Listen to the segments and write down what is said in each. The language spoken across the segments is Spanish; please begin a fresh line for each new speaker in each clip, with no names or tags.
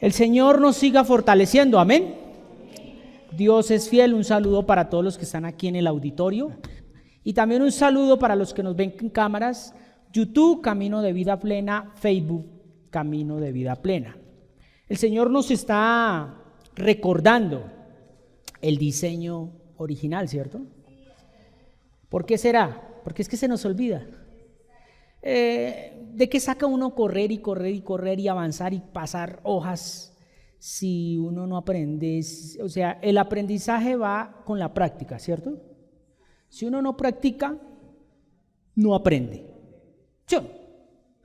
El Señor nos siga fortaleciendo, amén. Dios es fiel. Un saludo para todos los que están aquí en el auditorio y también un saludo para los que nos ven en cámaras, YouTube, Camino de Vida Plena, Facebook, Camino de Vida Plena. El Señor nos está recordando el diseño original, ¿cierto? ¿Por qué será? Porque es que se nos olvida. ¿De qué saca uno correr y correr y correr y avanzar y pasar hojas si uno no aprende? O sea, el aprendizaje va con la práctica, ¿cierto? Si uno no practica, no aprende. ¿Sí?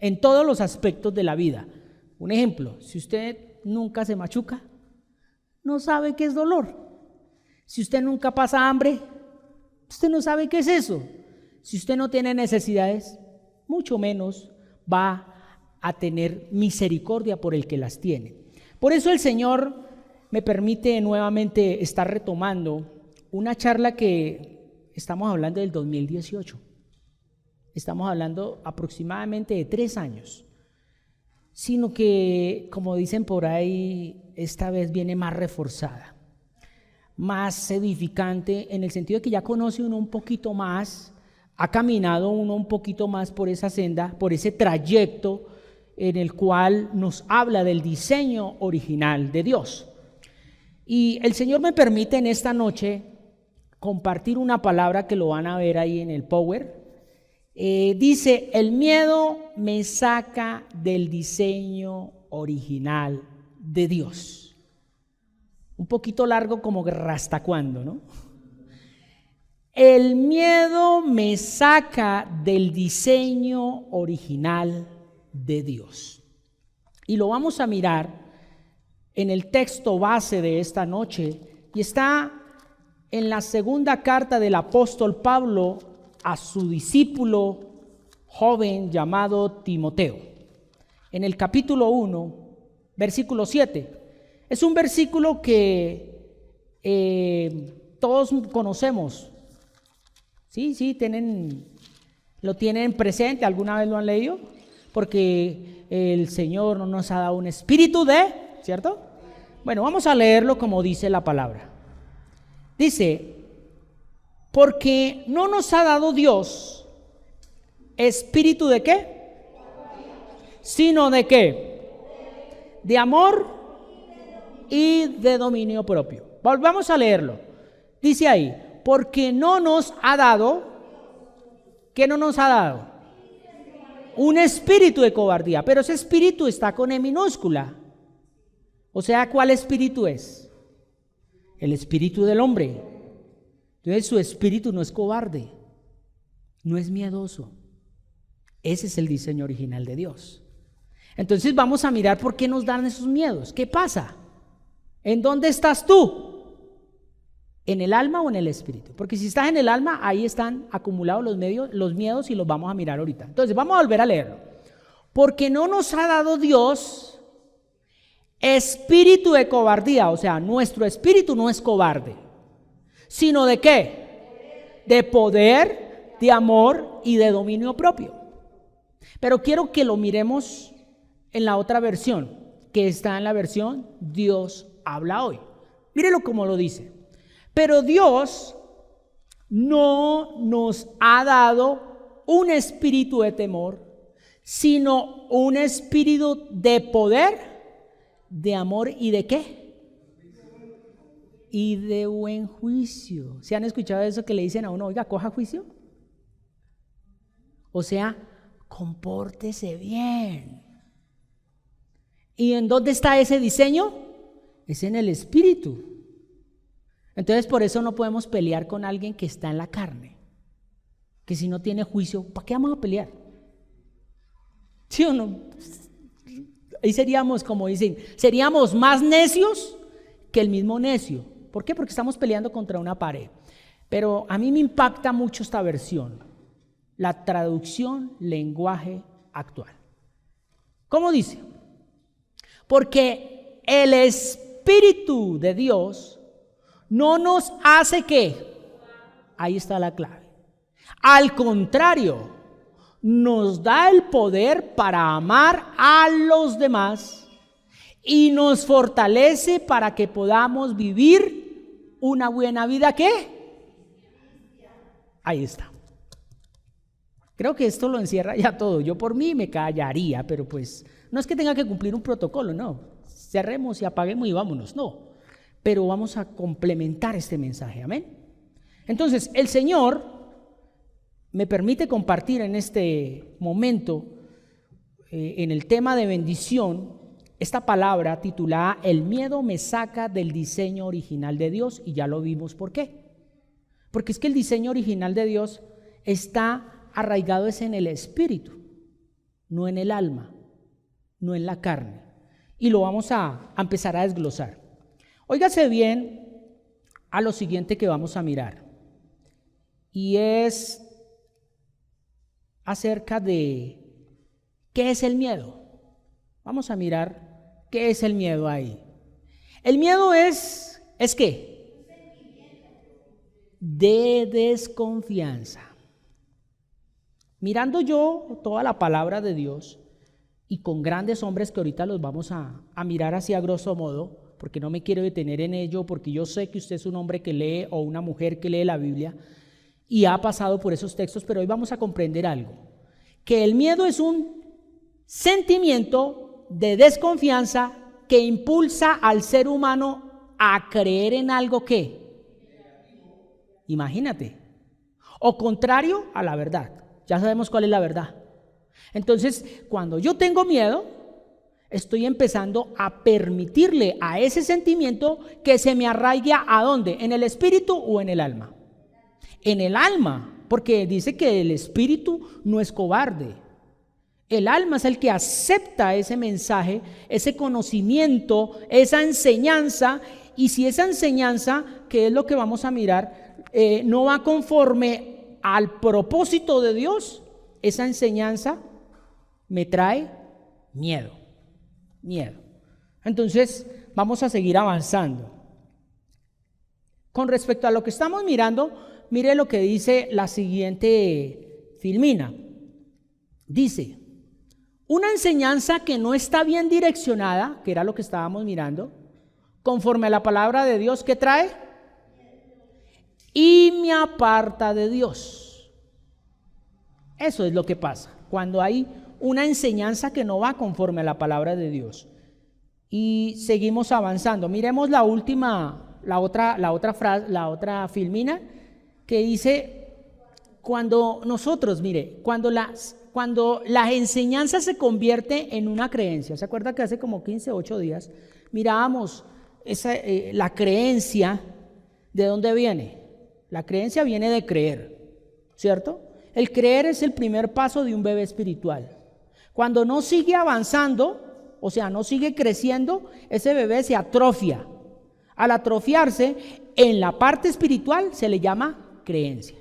En todos los aspectos de la vida. Un ejemplo, si usted nunca se machuca, no sabe qué es dolor. Si usted nunca pasa hambre, usted no sabe qué es eso. Si usted no tiene necesidades, mucho menos va a tener misericordia por el que las tiene. Por eso el Señor me permite nuevamente estar retomando una charla que estamos hablando del 2018. Estamos hablando aproximadamente de 3 años. Sino que, como dicen por ahí, esta vez viene más reforzada, más edificante, en el sentido de que ya conoce uno un poquito más, ha caminado uno un poquito más por esa senda, por ese trayecto en el cual nos habla del diseño original de Dios. Y el Señor me permite en esta noche compartir una palabra que lo van a ver ahí en el Power. Dice: el miedo me saca del diseño original de Dios. Un poquito largo como hasta cuándo, ¿no? El miedo me saca del diseño original de Dios. Y lo vamos a mirar en el texto base de esta noche, y está en la segunda carta del apóstol Pablo a su discípulo joven llamado Timoteo, en el capítulo 1, versículo 7. Es un versículo que todos conocemos. Sí, lo tienen presente, ¿alguna vez lo han leído? Porque el Señor no nos ha dado un espíritu de, ¿cierto? Bueno, vamos a leerlo como dice la palabra. Dice: porque no nos ha dado Dios espíritu de ¿qué? Sino de ¿qué? De amor y de dominio propio. Volvamos a leerlo. Dice ahí: porque no nos ha dado, ¿qué no nos ha dado? Un espíritu de cobardía, pero ese espíritu está con E minúscula. O sea, ¿cuál espíritu es? El espíritu del hombre. Entonces su espíritu no es cobarde, no es miedoso. Ese es el diseño original de Dios. Entonces vamos a mirar por qué nos dan esos miedos. ¿Qué pasa? ¿En dónde estás tú? ¿En el alma o en el espíritu? Porque si estás en el alma, ahí están acumulados los miedos y los vamos a mirar ahorita. Entonces vamos a volver a leerlo. Porque no nos ha dado Dios espíritu de cobardía, o sea, nuestro espíritu no es cobarde, sino de ¿qué? De poder, de amor y de dominio propio. Pero quiero que lo miremos en la otra versión, que está en la versión Dios habla hoy. Mírelo como lo dice. Pero Dios no nos ha dado un espíritu de temor, sino un espíritu de poder, de amor y de ¿qué? Y de buen juicio. ¿Se han escuchado eso que le dicen a uno: oiga, coja juicio? O sea, compórtese bien. ¿Y en dónde está ese diseño? Es en el espíritu. Entonces por eso no podemos pelear con alguien que está en la carne, que si no tiene juicio, ¿para qué vamos a pelear? ¿Sí o no? Ahí seríamos, como dicen, seríamos más necios que el mismo necio. ¿Por qué? Porque estamos peleando contra una pared. Pero a mí me impacta mucho esta versión, la traducción lenguaje actual. ¿Cómo dice? Porque el Espíritu de Dios no nos hace ¿qué? Ahí está la clave. Al contrario, nos da el poder para amar a los demás y nos fortalece para que podamos vivir una buena vida. ¿Qué? Ahí está. Creo que esto lo encierra ya todo. Yo por mí me callaría, pero pues no es que tenga que cumplir un protocolo, no. Cerremos y apaguemos y vámonos, no. Pero vamos a complementar este mensaje, amén. Entonces, el Señor me permite compartir en este momento, en el tema de bendición, esta palabra titulada "El miedo me saca del diseño original de Dios", y ya lo vimos por qué. Porque es que el diseño original de Dios está arraigado es en el espíritu, no en el alma, no en la carne. Y lo vamos a empezar a desglosar. Óigase bien a lo siguiente que vamos a mirar. Y es acerca de qué es el miedo. Vamos a mirar qué es el miedo ahí. El miedo ¿es qué? De desconfianza. Mirando yo toda la palabra de Dios y con grandes hombres que ahorita los vamos a mirar así a grosso modo, porque no me quiero detener en ello, porque yo sé que usted es un hombre que lee o una mujer que lee la Biblia y ha pasado por esos textos, pero hoy vamos a comprender algo, que el miedo es un sentimiento de desconfianza que impulsa al ser humano a creer en algo que, imagínate, o contrario a la verdad. Ya sabemos cuál es la verdad. Entonces, cuando yo tengo miedo, estoy empezando a permitirle a ese sentimiento que se me arraigue ¿a dónde? ¿En el espíritu o en el alma? En el alma, porque dice que el espíritu no es cobarde. El alma es el que acepta ese mensaje, ese conocimiento, esa enseñanza, y si esa enseñanza, que es lo que vamos a mirar, no va conforme al propósito de Dios, esa enseñanza me trae miedo. Entonces, vamos a seguir avanzando. Con respecto a lo que estamos mirando, mire lo que dice la siguiente Filmina. Dice, una enseñanza que no está bien direccionada, que era lo que estábamos mirando, conforme a la palabra de Dios, ¿qué trae? Y me aparta de Dios. Eso es lo que pasa cuando hay una enseñanza que no va conforme a la palabra de Dios. Y seguimos avanzando. Miremos la última, la otra frase, la otra Filmina, que dice, cuando nosotros, mire, cuando la enseñanza se convierte en una creencia. ¿Se acuerda que hace como 8 días mirábamos la creencia? ¿De dónde viene? La creencia viene de creer, ¿cierto? El creer es el primer paso de un bebé espiritual. Cuando no sigue avanzando, o sea, no sigue creciendo, ese bebé se atrofia. Al atrofiarse, en la parte espiritual se le llama creencia.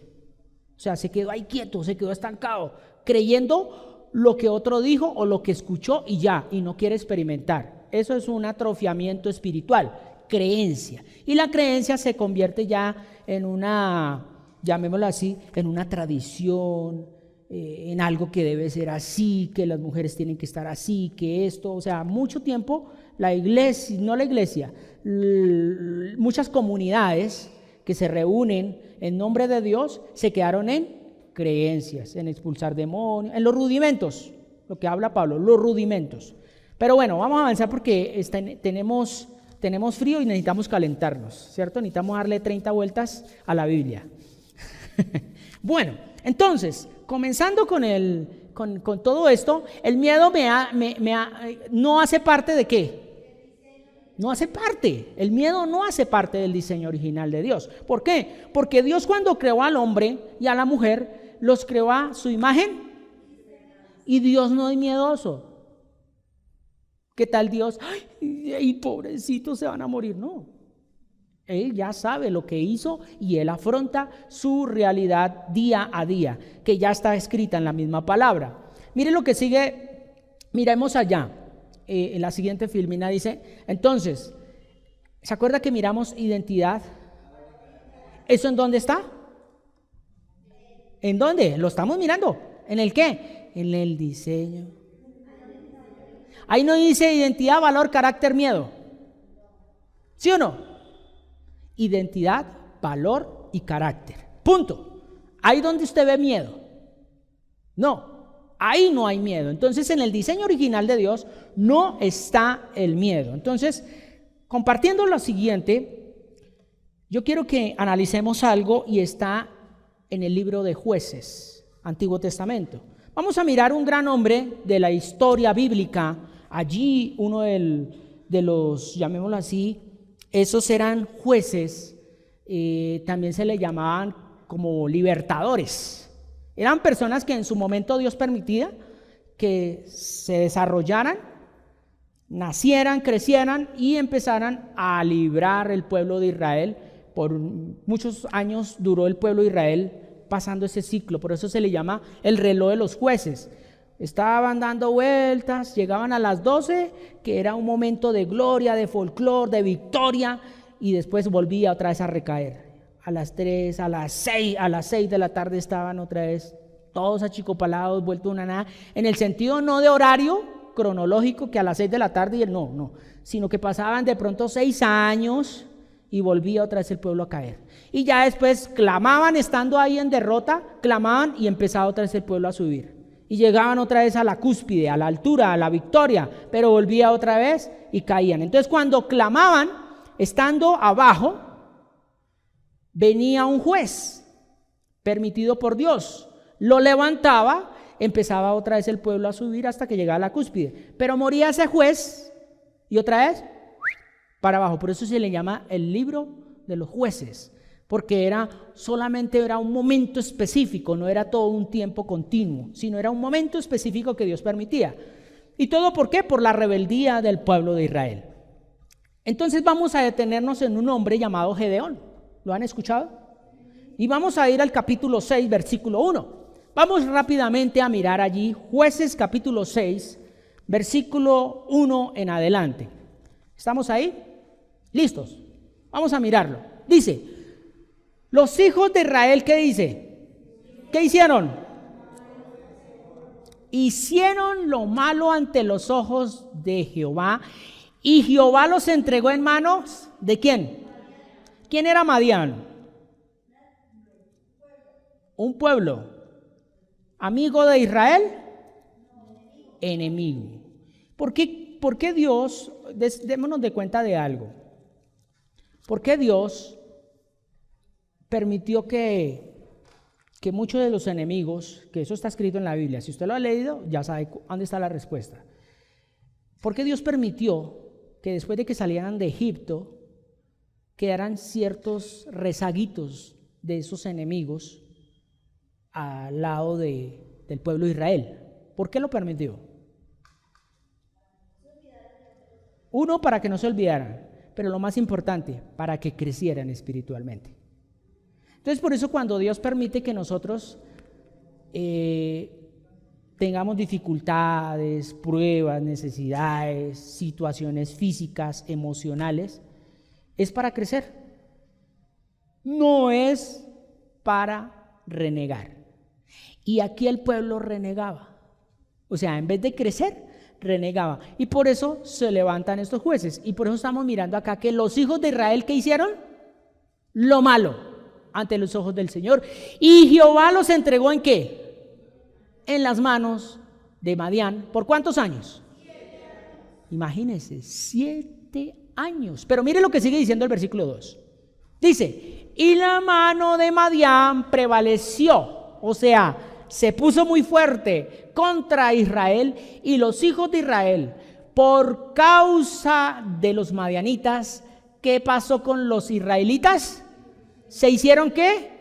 O sea, se quedó ahí quieto, se quedó estancado, creyendo lo que otro dijo o lo que escuchó y ya, y no quiere experimentar. Eso es un atrofiamiento espiritual, creencia. Y la creencia se convierte ya en una, llamémoslo así, en una tradición, en algo que debe ser así, que las mujeres tienen que estar así, que esto, o sea, mucho tiempo la iglesia, no la iglesia, muchas comunidades que se reúnen en nombre de Dios se quedaron en creencias, en expulsar demonios, en los rudimentos, lo que habla Pablo, los rudimentos. Pero bueno, vamos a avanzar porque tenemos frío y necesitamos calentarnos, ¿cierto? Necesitamos darle 30 vueltas a la Biblia. Bueno, entonces, comenzando con todo esto, el miedo no hace parte ¿de qué? No hace parte, el miedo no hace parte del diseño original de Dios. ¿Por qué? Porque Dios, cuando creó al hombre y a la mujer, los creó a su imagen, y Dios no es miedoso. ¿Qué tal Dios? ¡Ay, pobrecitos, se van a morir! No, Él ya sabe lo que hizo y Él afronta su realidad día a día, que ya está escrita en la misma palabra. Mire lo que sigue, miremos allá. En la siguiente filmina dice, entonces, ¿se acuerda que miramos identidad? ¿Eso en dónde está? ¿En dónde? Lo estamos mirando. ¿En el qué? En el diseño. Ahí no dice identidad, valor, carácter, miedo. ¿Sí o no? Identidad, valor y carácter. Punto. Ahí donde usted ve miedo. No, ahí no hay miedo. Entonces, en el diseño original de Dios no está el miedo. Entonces, compartiendo lo siguiente, yo quiero que analicemos algo y está en el libro de Jueces, Antiguo Testamento. Vamos a mirar un gran hombre de la historia bíblica. Allí uno de los, llamémoslo así, esos eran jueces, también se le llamaban como libertadores. Eran personas que en su momento Dios permitía que se desarrollaran, nacieran, crecieran y empezaran a librar el pueblo de Israel. Por muchos años duró el pueblo de Israel pasando ese ciclo, por eso se le llama el reloj de los jueces. Estaban dando vueltas, llegaban a las 12, que era un momento de gloria, de folclor, de victoria, y después volvía otra vez a recaer. A las 3, a las 6 de la tarde estaban otra vez todos achicopalados, vuelto una nada, en el sentido no de horario cronológico, que a las 6 de la tarde, no, sino que pasaban de pronto 6 años y volvía otra vez el pueblo a caer. Y ya después clamaban, estando ahí en derrota, clamaban y empezaba otra vez el pueblo a subir. Y llegaban otra vez a la cúspide, a la altura, a la victoria, pero volvía otra vez y caían. Entonces, cuando clamaban, estando abajo, venía un juez permitido por Dios, lo levantaba, empezaba otra vez el pueblo a subir hasta que llegaba a la cúspide, pero moría ese juez y otra vez para abajo. Por eso se le llama el libro de los jueces, porque solamente era un momento específico, no era todo un tiempo continuo, sino era un momento específico que Dios permitía. ¿Y todo por qué? Por la rebeldía del pueblo de Israel. Entonces vamos a detenernos en un hombre llamado Gedeón. ¿Lo han escuchado? Y vamos a ir al capítulo 6, versículo 1. Vamos rápidamente a mirar allí, Jueces capítulo 6, versículo 1 en adelante. ¿Estamos ahí? ¿Listos? Vamos a mirarlo. Dice, los hijos de Israel, ¿qué dice? ¿Qué hicieron? Hicieron lo malo ante los ojos de Jehová, y Jehová los entregó en manos ¿de quién? ¿Quién era Madián? Un pueblo. ¿Amigo de Israel? Enemigo. ¿Por qué Dios, démonos de cuenta de algo? ¿Por qué Dios permitió que muchos de los enemigos, que eso está escrito en la Biblia, si usted lo ha leído, ya sabe dónde está la respuesta? ¿Por qué Dios permitió que después de que salieran de Egipto, quedaran ciertos rezaguitos de esos enemigos al lado del pueblo de Israel? ¿Por qué lo permitió? Uno, para que no se olvidaran, pero lo más importante, para que crecieran espiritualmente. Entonces, por eso cuando Dios permite que nosotros tengamos dificultades, pruebas, necesidades, situaciones físicas, emocionales, es para crecer. No es para renegar. Y aquí el pueblo renegaba. O sea, en vez de crecer, renegaba. Y por eso se levantan estos jueces. Y por eso estamos mirando acá que los hijos de Israel, ¿qué hicieron? Lo malo ante los ojos del Señor. Y Jehová los entregó ¿en qué? En las manos de Madián. ¿Por cuántos años? 7 años. Imagínense, 7 años. Pero mire lo que sigue diciendo el versículo 2. Dice, y la mano de Madián prevaleció, o sea, se puso muy fuerte contra Israel, y los hijos de Israel, por causa de los madianitas, ¿qué pasó con los israelitas? ¿Se hicieron qué?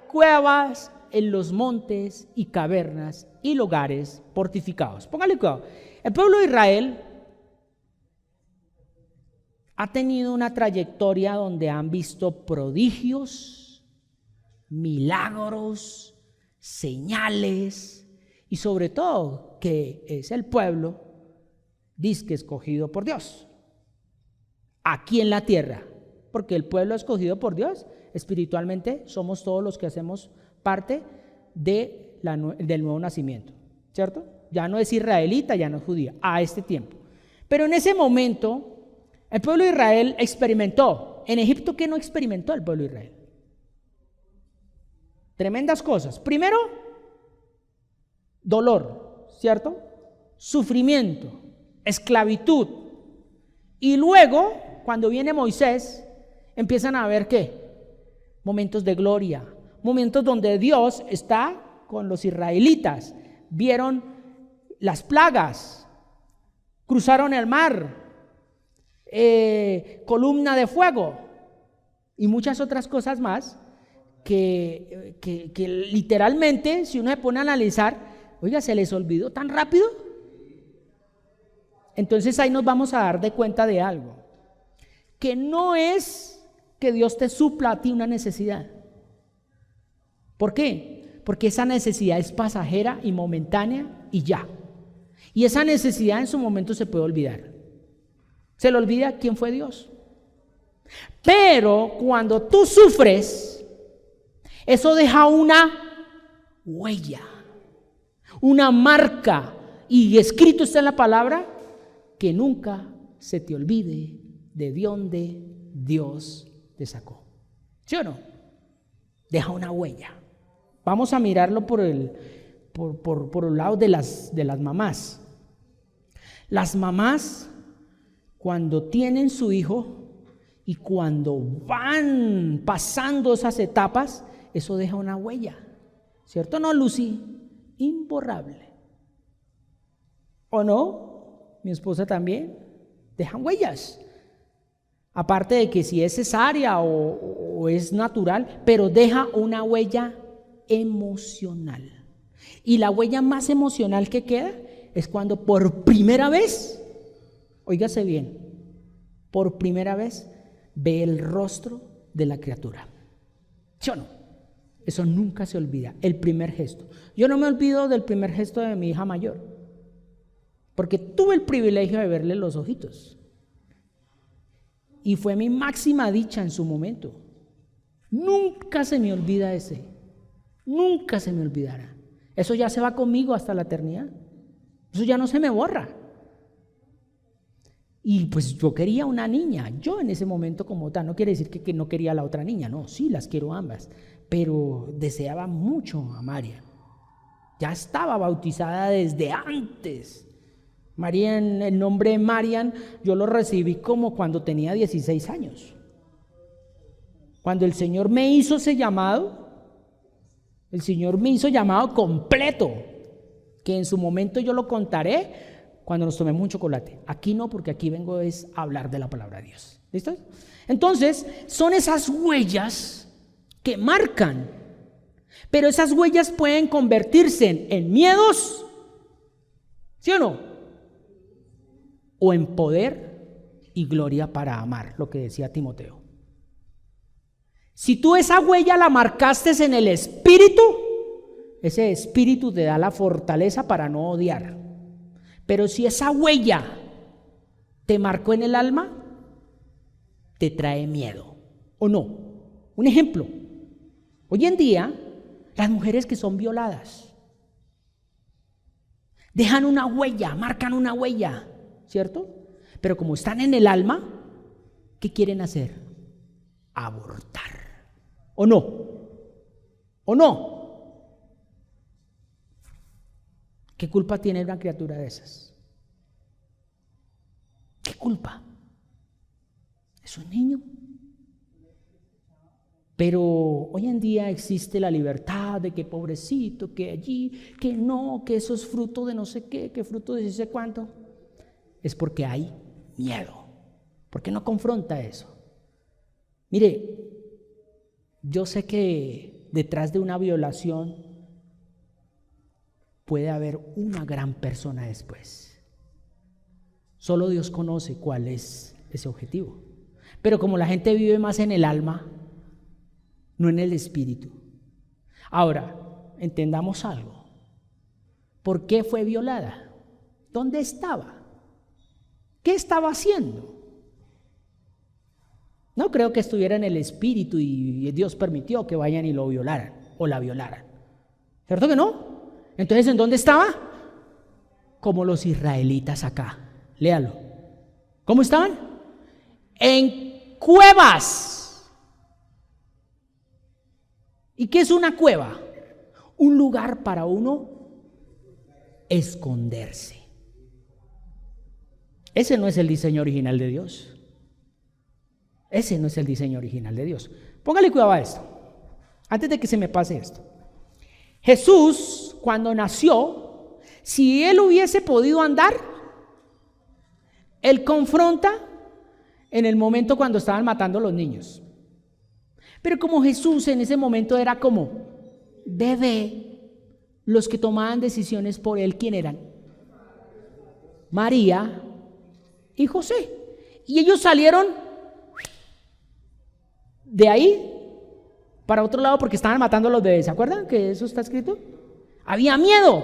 Cuevas en los montes y cavernas y lugares fortificados. Póngale cuidado. El pueblo de Israel ha tenido una trayectoria donde han visto prodigios, milagros, señales, y sobre todo que es el pueblo dizque escogido por Dios aquí en la tierra, porque el pueblo escogido por Dios espiritualmente somos todos los que hacemos parte del nuevo nacimiento, ¿cierto? Ya no es israelita, ya no es judía, a este tiempo. Pero en ese momento, el pueblo de Israel experimentó. En Egipto, ¿qué no experimentó el pueblo de Israel? Tremendas cosas. Primero, dolor, ¿cierto? Sufrimiento, esclavitud. Y luego, cuando viene Moisés, empiezan a ver ¿qué? Momentos de gloria, momentos donde Dios está con los israelitas. Vieron las plagas, cruzaron el mar, columna de fuego y muchas otras cosas más que literalmente, si uno se pone a analizar, oiga, se les olvidó tan rápido. Entonces ahí nos vamos a dar de cuenta de algo, que no es que Dios te supla a ti una necesidad. ¿Por qué? Porque esa necesidad es pasajera y momentánea y ya. Y esa necesidad en su momento se puede olvidar. Se le olvida quién fue Dios. Pero cuando tú sufres, eso deja una huella, una marca, y escrito está en la palabra, que nunca se te olvide de dónde Dios te sacó. ¿Sí o no? Deja una huella. Vamos a mirarlo por el lado de las mamás. Las mamás, cuando tienen su hijo y cuando van pasando esas etapas, eso deja una huella. ¿Cierto o no, Lucy? Imborrable. ¿O no? Mi esposa también. Dejan huellas. Aparte de que si es cesárea o es natural, pero deja una huella emocional. Y la huella más emocional que queda es cuando por primera vez, óigase bien, por primera vez ve el rostro de la criatura. ¿Sí o no? Eso nunca se olvida, el primer gesto. Yo no me olvido del primer gesto de mi hija mayor, porque tuve el privilegio de verle los ojitos. Y fue mi máxima dicha en su momento. Nunca se me olvida ese. Nunca se me olvidará. Eso ya se va conmigo hasta la eternidad. Eso ya no se me borra. Y pues yo quería una niña. Yo en ese momento como tal, no quiere decir que no quería a la otra niña. No, sí, las quiero ambas. Pero deseaba mucho a María. Ya estaba bautizada desde antes. María, el nombre Marian, yo lo recibí como cuando tenía 16 años. Cuando el Señor me hizo ese llamado, el Señor me hizo llamado completo, que en su momento yo lo contaré cuando nos tomemos un chocolate. Aquí no, porque aquí vengo es a hablar de la palabra de Dios. ¿Listo? Entonces, son esas huellas que marcan, pero esas huellas pueden convertirse en miedos, ¿sí o no? O en poder y gloria para amar, lo que decía Timoteo. Si tú esa huella la marcaste en el espíritu, ese espíritu te da la fortaleza para no odiar. Pero si esa huella te marcó en el alma, te trae miedo, ¿o no? Un ejemplo, hoy en día las mujeres que son violadas dejan una huella, marcan una huella, ¿cierto? Pero como están en el alma, ¿qué quieren hacer? Abortar. ¿O no? ¿O no? ¿Qué culpa tiene una criatura de esas? ¿Qué culpa? Es un niño. Pero hoy en día existe la libertad de que pobrecito, que allí, que no, que eso es fruto de no sé qué, que fruto de no sé cuánto. Es porque hay miedo. ¿Por qué no confronta eso? Mire, yo sé que detrás de una violación puede haber una gran persona después. Solo Dios conoce cuál es ese objetivo. Pero como la gente vive más en el alma, no en el espíritu. Ahora, entendamos algo. ¿Por qué fue violada? ¿Dónde estaba? ¿Qué estaba haciendo? No creo que estuviera en el espíritu y Dios permitió que vayan y lo violaran o la violaran. ¿Cierto que no? Entonces, ¿en dónde estaba? Como los israelitas acá. Léalo. ¿Cómo estaban? En cuevas. ¿Y qué es una cueva? Un lugar para uno esconderse. Ese no es el diseño original de Dios. Ese no es el diseño original de Dios. Póngale cuidado a esto, antes de que se me pase esto. Jesús, cuando nació, si él hubiese podido andar, él confronta en el momento cuando estaban matando a los niños. Pero como Jesús en ese momento era como bebé, los que tomaban decisiones por él, ¿quién eran? María y José. Y ellos salieron de ahí para otro lado porque estaban matando a los bebés. ¿Se acuerdan que eso está escrito? Había miedo.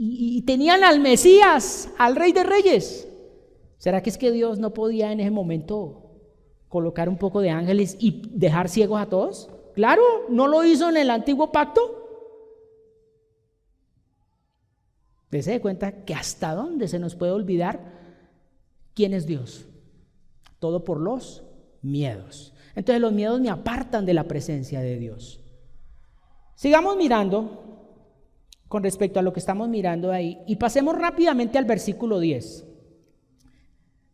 Y tenían al Mesías, al Rey de Reyes. ¿Será que es que Dios no podía en ese momento colocar un poco de ángeles y dejar ciegos a todos? Claro, no lo hizo en el antiguo pacto. Dese cuenta que hasta dónde se nos puede olvidar quién es Dios. Todo por los miedos. Entonces los miedos me apartan de la presencia de Dios. Sigamos mirando con respecto a lo que estamos mirando ahí y pasemos rápidamente al versículo 10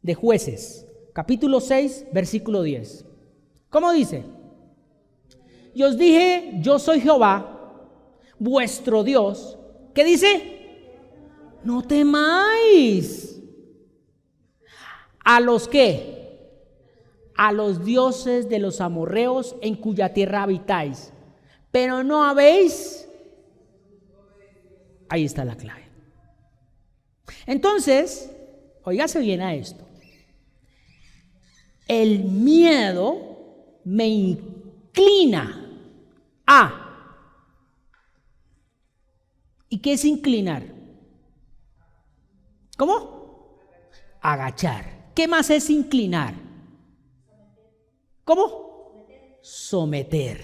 de Jueces, capítulo 6, versículo 10. ¿Cómo dice? Y os dije, yo soy Jehová, vuestro Dios. ¿Qué dice? No temáis. ¿A los qué? A los dioses de los amorreos en cuya tierra habitáis, pero no habéis. Ahí está la clave. Entonces, óigase bien a esto. El miedo me inclina a. ¿Y qué es inclinar? ¿Cómo? Agachar. ¿Qué más es inclinar? ¿Cómo? Someter.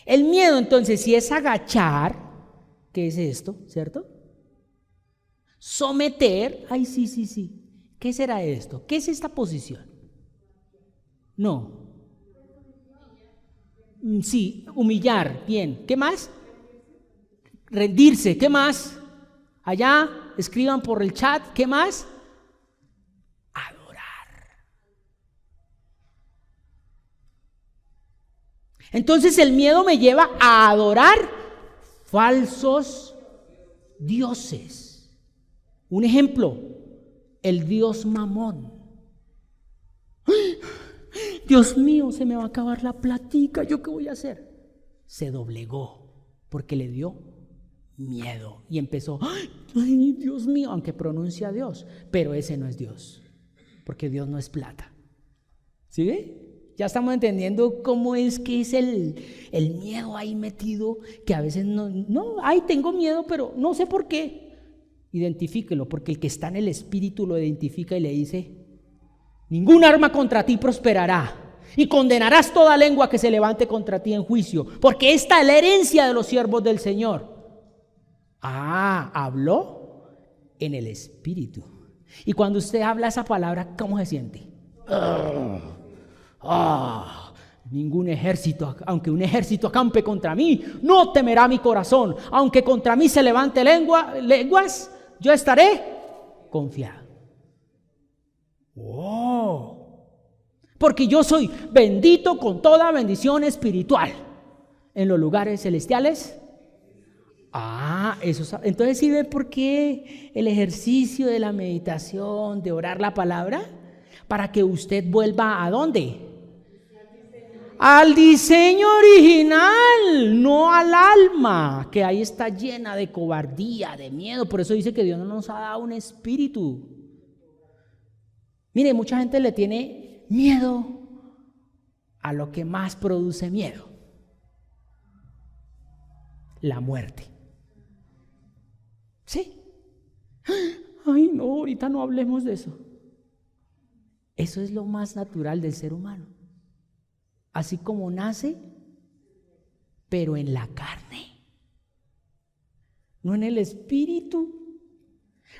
El miedo, entonces, si es agachar, ¿qué es esto? ¿Cierto? Someter, ay, sí. ¿Qué será esto? ¿Qué es esta posición? No. Sí, humillar, bien. ¿Qué más? Rendirse, ¿qué más? Allá, escriban por el chat, ¿qué más? Entonces el miedo me lleva a adorar falsos dioses. Un ejemplo, el dios Mamón. ¡Ay! Dios mío, se me va a acabar la platica, ¿yo qué voy a hacer? Se doblegó porque le dio miedo y empezó, ay, Dios mío, aunque pronuncia a Dios, pero ese no es Dios, porque Dios no es plata. ¿Sí ve? Ya estamos entendiendo cómo es que es el miedo ahí metido, que a veces ay, tengo miedo, pero no sé por qué. Identifíquelo, porque el que está en el espíritu lo identifica y le dice, ningún arma contra ti prosperará, y condenarás toda lengua que se levante contra ti en juicio, porque esta es la herencia de los siervos del Señor. Habló en el espíritu. Y cuando usted habla esa palabra, ¿cómo se siente? Ningún ejército, aunque un ejército acampe contra mí, no temerá mi corazón. Aunque contra mí se levante lenguas, yo estaré confiado. Porque yo soy bendito con toda bendición espiritual en los lugares celestiales. Eso. Entonces, ¿sí ve por qué el ejercicio de la meditación, de orar la palabra? Para que usted vuelva ¿a dónde? Al diseño original, no al alma, que ahí está llena de cobardía, de miedo. Por eso dice que Dios no nos ha dado un espíritu. Mire, mucha gente le tiene miedo a lo que más produce miedo: la muerte. Sí. Ay, no, ahorita no hablemos de eso. Eso es lo más natural del ser humano. Así como nace, pero en la carne, no en el espíritu.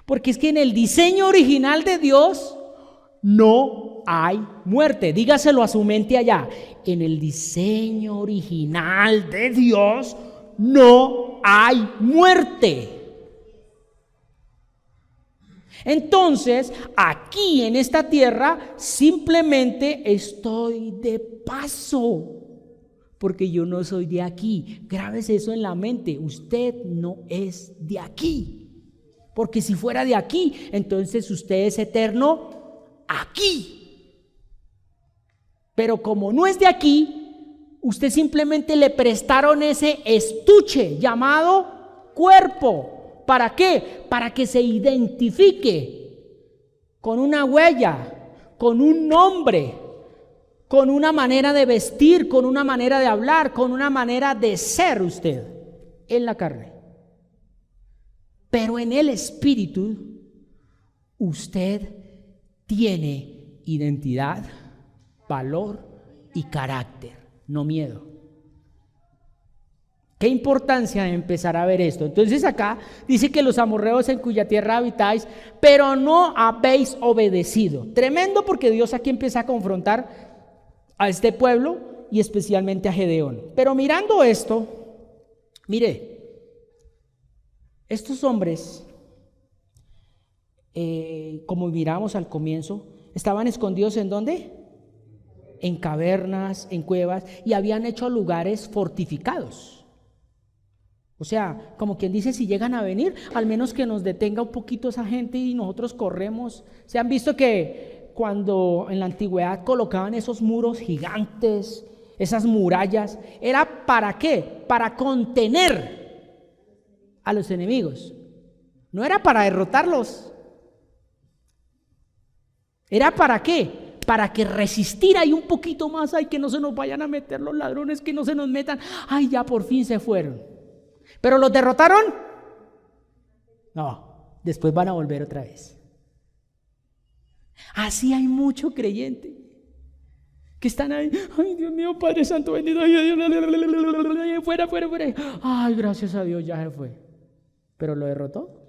Porque es que en el diseño original de Dios no hay muerte. Dígaselo a su mente allá. En el diseño original de Dios no hay muerte. Entonces, aquí en esta tierra simplemente estoy de paso, porque yo no soy de aquí. Grábese eso en la mente. Usted no es de aquí. Porque si fuera de aquí, entonces usted es eterno aquí. Pero como no es de aquí, usted simplemente le prestaron ese estuche llamado cuerpo. ¿Para qué? Para que se identifique con una huella, con un nombre, con una manera de vestir, con una manera de hablar, con una manera de ser usted en la carne. Pero en el espíritu, usted tiene identidad, valor y carácter, no miedo. ¿Qué importancia de empezar a ver esto? Entonces acá dice que los amorreos en cuya tierra habitáis, pero no habéis obedecido. Tremendo, porque Dios aquí empieza a confrontar a este pueblo y especialmente a Gedeón. Pero mirando esto, mire, estos hombres, como miramos al comienzo, estaban escondidos ¿en dónde? En cavernas, en cuevas, y habían hecho lugares fortificados. O sea, como quien dice, si llegan a venir, al menos que nos detenga un poquito esa gente y nosotros corremos. Se han visto que cuando en la antigüedad colocaban esos muros gigantes, esas murallas, ¿era para qué? Para contener a los enemigos. No era para derrotarlos. ¿Era para qué? Para que resistir ahí un poquito más, ay, que no se nos vayan a meter los ladrones, que no se nos metan, ay, ya por fin se fueron. ¿Pero los derrotaron? No, después van a volver otra vez. Así hay mucho creyente que están ahí, ay, Dios mío, Padre Santo bendito, ay, fuera. Ay, gracias a Dios, ya se fue. ¿Pero lo derrotó?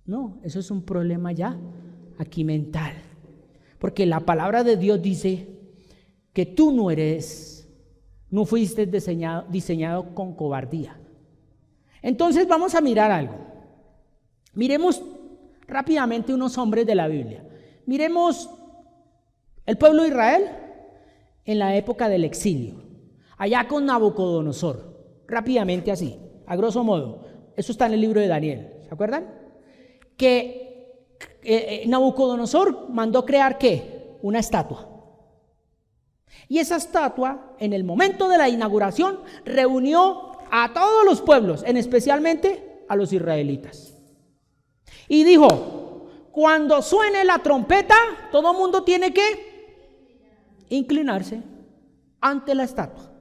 No, eso es un problema ya aquí mental. Porque la palabra de Dios dice que tú no fuiste diseñado con cobardía. Entonces vamos a mirar algo. Miremos rápidamente unos hombres de la Biblia. Miremos el pueblo de Israel en la época del exilio, allá con Nabucodonosor, rápidamente así, a grosso modo. Eso está en el libro de Daniel, ¿se acuerdan? Que Nabucodonosor mandó crear ¿qué? Una estatua. Y esa estatua, en el momento de la inauguración, reunió a todos los pueblos, especialmente a los israelitas. Y dijo, cuando suene la trompeta, todo el mundo tiene que inclinarse ante la estatua.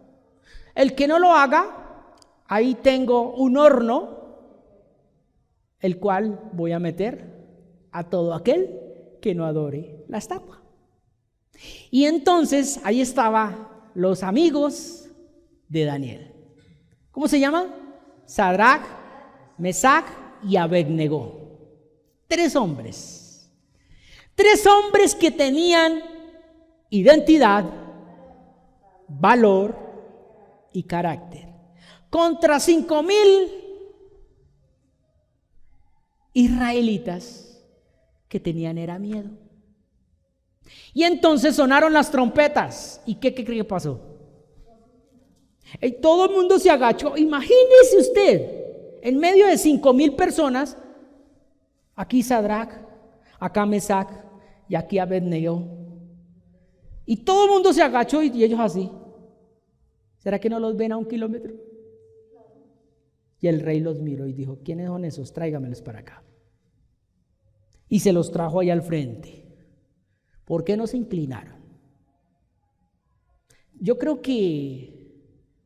El que no lo haga, ahí tengo un horno, el cual voy a meter a todo aquel que no adore la estatua. Y entonces ahí estaban los amigos de Daniel. ¿Cómo se llaman? Sadrach, Mesach y Abednego. 3 hombres. 3 hombres que tenían identidad, valor y carácter. Contra 5,000 israelitas que tenían era miedo. Y entonces sonaron las trompetas. ¿Y qué cree que pasó? Todo el mundo se agachó. Imagínese usted, en medio de 5,000 personas, aquí Sadrach, acá Mesach y aquí Abednego. Y todo el mundo se agachó y ellos así. ¿Será que no los ven a 1 kilómetro? Y el rey los miró y dijo, ¿quiénes son esos? Tráigamelos para acá. Y se los trajo ahí al frente. ¿Por qué no se inclinaron? Yo creo que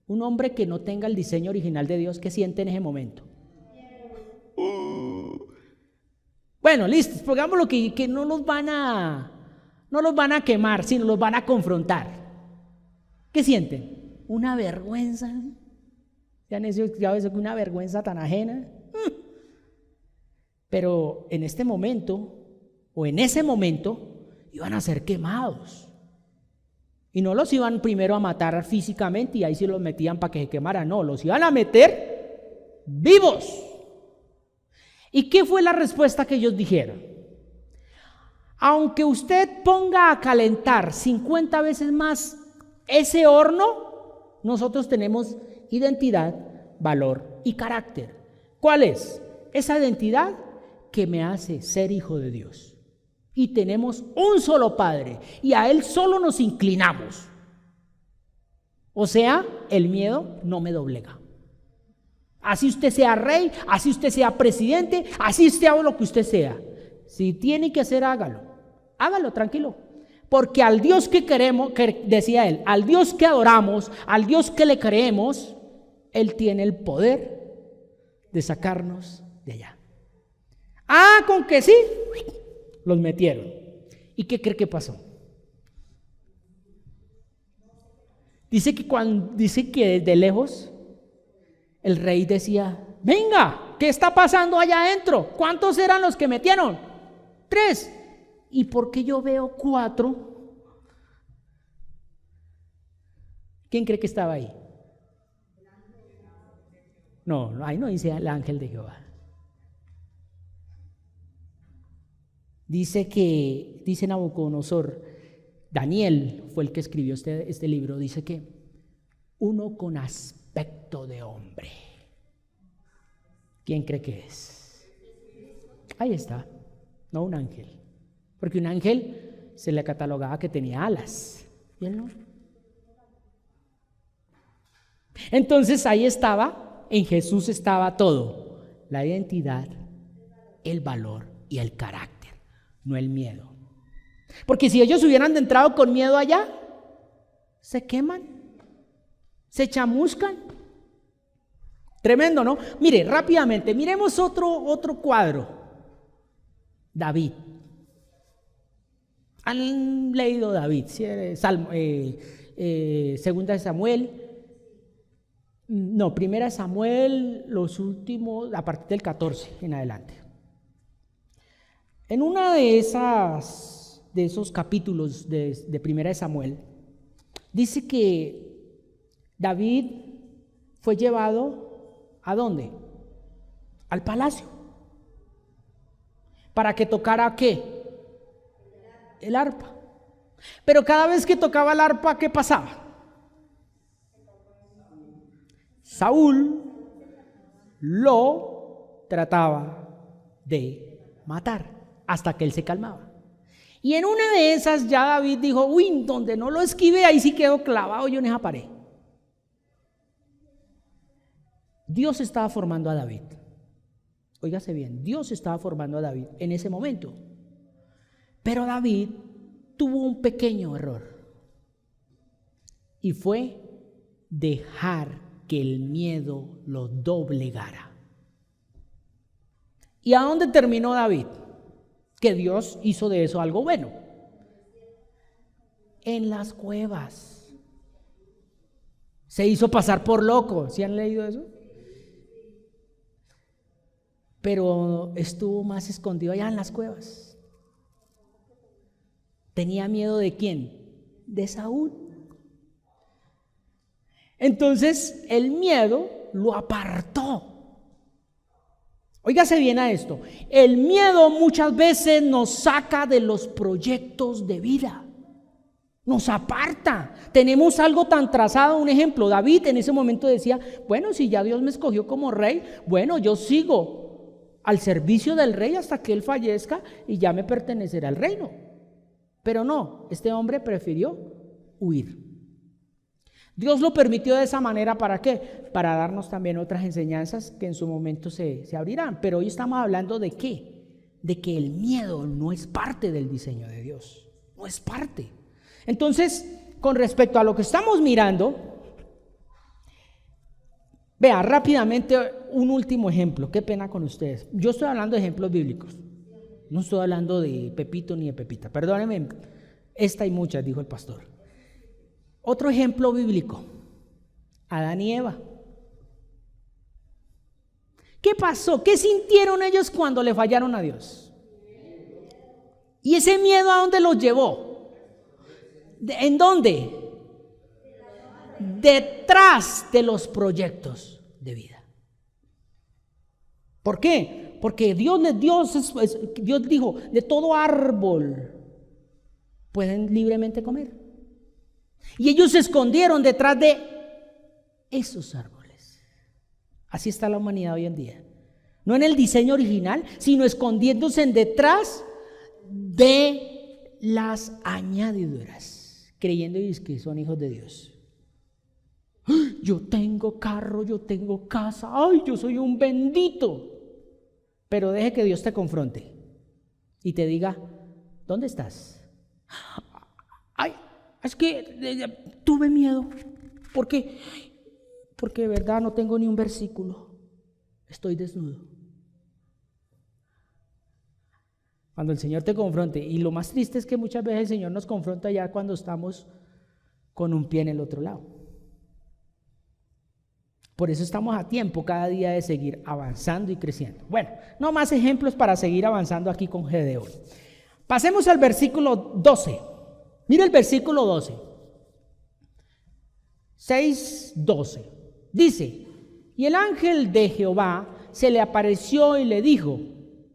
un hombre que no tenga el diseño original de Dios, ¿qué siente en ese momento? Bueno, listo, pongámoslo que no los van a quemar, sino los van a confrontar. ¿Qué sienten? Una vergüenza. ¿Se han escuchado eso? Una vergüenza tan ajena. Pero en este momento, o en ese momento, iban a ser quemados. Y no los iban primero a matar físicamente y ahí sí los metían para que se quemaran. No, los iban a meter vivos. ¿Y qué fue la respuesta que ellos dijeron? Aunque usted ponga a calentar 50 veces más ese horno, nosotros tenemos identidad, valor y carácter. ¿Cuál es? Esa identidad que me hace ser hijo de Dios. Y tenemos un solo Padre y a Él solo nos inclinamos. O sea, el miedo no me doblega. Así usted sea rey, así usted sea presidente, así sea lo que usted sea. Si tiene que hacer, hágalo. Hágalo, tranquilo. Porque al Dios que queremos, que decía él, al Dios que adoramos, al Dios que le creemos, Él tiene el poder de sacarnos de allá. Ah, con que sí, los metieron. ¿Y qué cree que pasó? Dice que desde lejos el rey decía: venga, ¿qué está pasando allá adentro? ¿Cuántos eran los que metieron? 3. ¿Y por qué yo veo 4? ¿Quién cree que estaba ahí? No, ahí no dice el ángel de Jehová. Dice Nabucodonosor, Daniel fue el que escribió este libro, dice que uno con aspecto de hombre. ¿Quién cree que es? Ahí está, no un ángel. Porque un ángel se le catalogaba que tenía alas, y él no. Entonces ahí estaba, en Jesús estaba todo: la identidad, el valor y el carácter, no el miedo. Porque si ellos hubieran entrado con miedo allá, se queman, se chamuscan. Tremendo, ¿no? Mire, rápidamente, miremos otro cuadro. David. ¿Han leído David? Segunda de Samuel. No, primera de Samuel, los últimos, a partir del 14 en adelante. En una de esos capítulos de primera de Samuel, dice que David fue llevado ¿a dónde? Al palacio. ¿Para que tocara qué? El arpa. Pero cada vez que tocaba el arpa, ¿qué pasaba? Saúl lo trataba de matar hasta que él se calmaba. Y en una de esas ya David dijo: uy, donde no lo esquivé, ahí sí quedó clavado yo en esa pared. Dios estaba formando a David. Óigase bien, Dios estaba formando a David en ese momento. Pero David tuvo un pequeño error, y fue dejar que el miedo lo doblegara. ¿Y a dónde terminó David? Que Dios hizo de eso algo bueno. En las cuevas. Se hizo pasar por loco. ¿Sí han leído eso? Pero estuvo más escondido allá en las cuevas. ¿Tenía miedo de quién? De Saúl. Entonces el miedo lo apartó. Óigase bien a esto: el miedo muchas veces nos saca de los proyectos de vida, nos aparta. Tenemos algo tan trazado. Un ejemplo, David en ese momento decía: bueno, si ya Dios me escogió como rey, bueno, yo sigo al servicio del rey hasta que él fallezca y ya me pertenecerá al reino. Pero no, este hombre prefirió huir. Dios lo permitió de esa manera, ¿para qué? Para darnos también otras enseñanzas que en su momento se abrirán. Pero hoy estamos hablando de ¿qué? De que el miedo no es parte del diseño de Dios, no es parte. Entonces, con respecto a lo que estamos mirando, vea rápidamente un último ejemplo. Qué pena con ustedes. Yo estoy hablando de ejemplos bíblicos. No estoy hablando de Pepito ni de Pepita. Perdónenme, esta y muchas, dijo el pastor. Otro ejemplo bíblico: Adán y Eva. ¿Qué pasó? ¿Qué sintieron ellos cuando le fallaron a Dios? ¿Y ese miedo a dónde los llevó? ¿En dónde? Detrás de los proyectos de vida. ¿Por qué? Porque Dios dijo, de todo árbol pueden libremente comer. Y ellos se escondieron detrás de esos árboles. Así está la humanidad hoy en día. No en el diseño original, sino escondiéndose en detrás de las añadiduras, creyendo que son hijos de Dios. Yo tengo carro, yo tengo casa, ay, yo soy un bendito. Pero deje que Dios te confronte y te diga, ¿dónde estás? Ay, es que tuve miedo. ¿Por qué? Porque de verdad no tengo ni un versículo. Estoy desnudo. Cuando el Señor te confronte, y lo más triste es que muchas veces el Señor nos confronta ya cuando estamos con un pie en el otro lado. Por eso estamos a tiempo cada día de seguir avanzando y creciendo. Bueno, no más ejemplos para seguir avanzando aquí con Gedeón. Pasemos al versículo 12. Mira el versículo 12. 6:12. Dice, y el ángel de Jehová se le apareció y le dijo,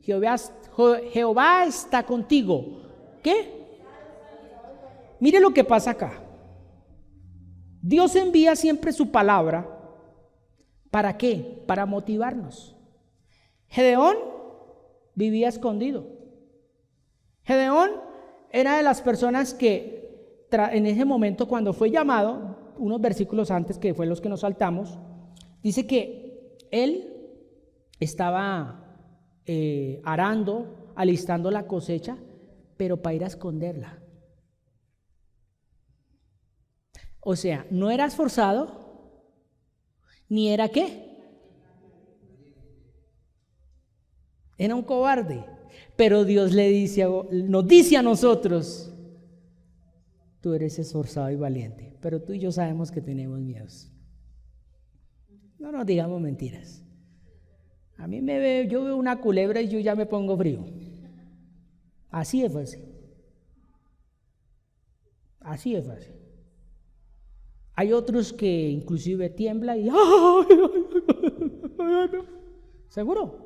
Jehová está contigo. ¿Qué? Mire lo que pasa acá. Dios envía siempre su palabra. ¿Para qué? Para motivarnos. Gedeón vivía escondido. Gedeón era de las personas que en ese momento cuando fue llamado, unos versículos antes que fue los que nos saltamos, dice que él estaba arando, alistando la cosecha, pero para ir a esconderla. O sea, no era esforzado, ni era ¿qué? Era un cobarde. Pero Dios nos dice a nosotros, tú eres esforzado y valiente, pero tú y yo sabemos que tenemos miedos. No nos digamos mentiras. A mí yo veo una culebra y yo ya me pongo frío. Así es fácil. Así es fácil. Hay otros que inclusive tiembla y ¿seguro?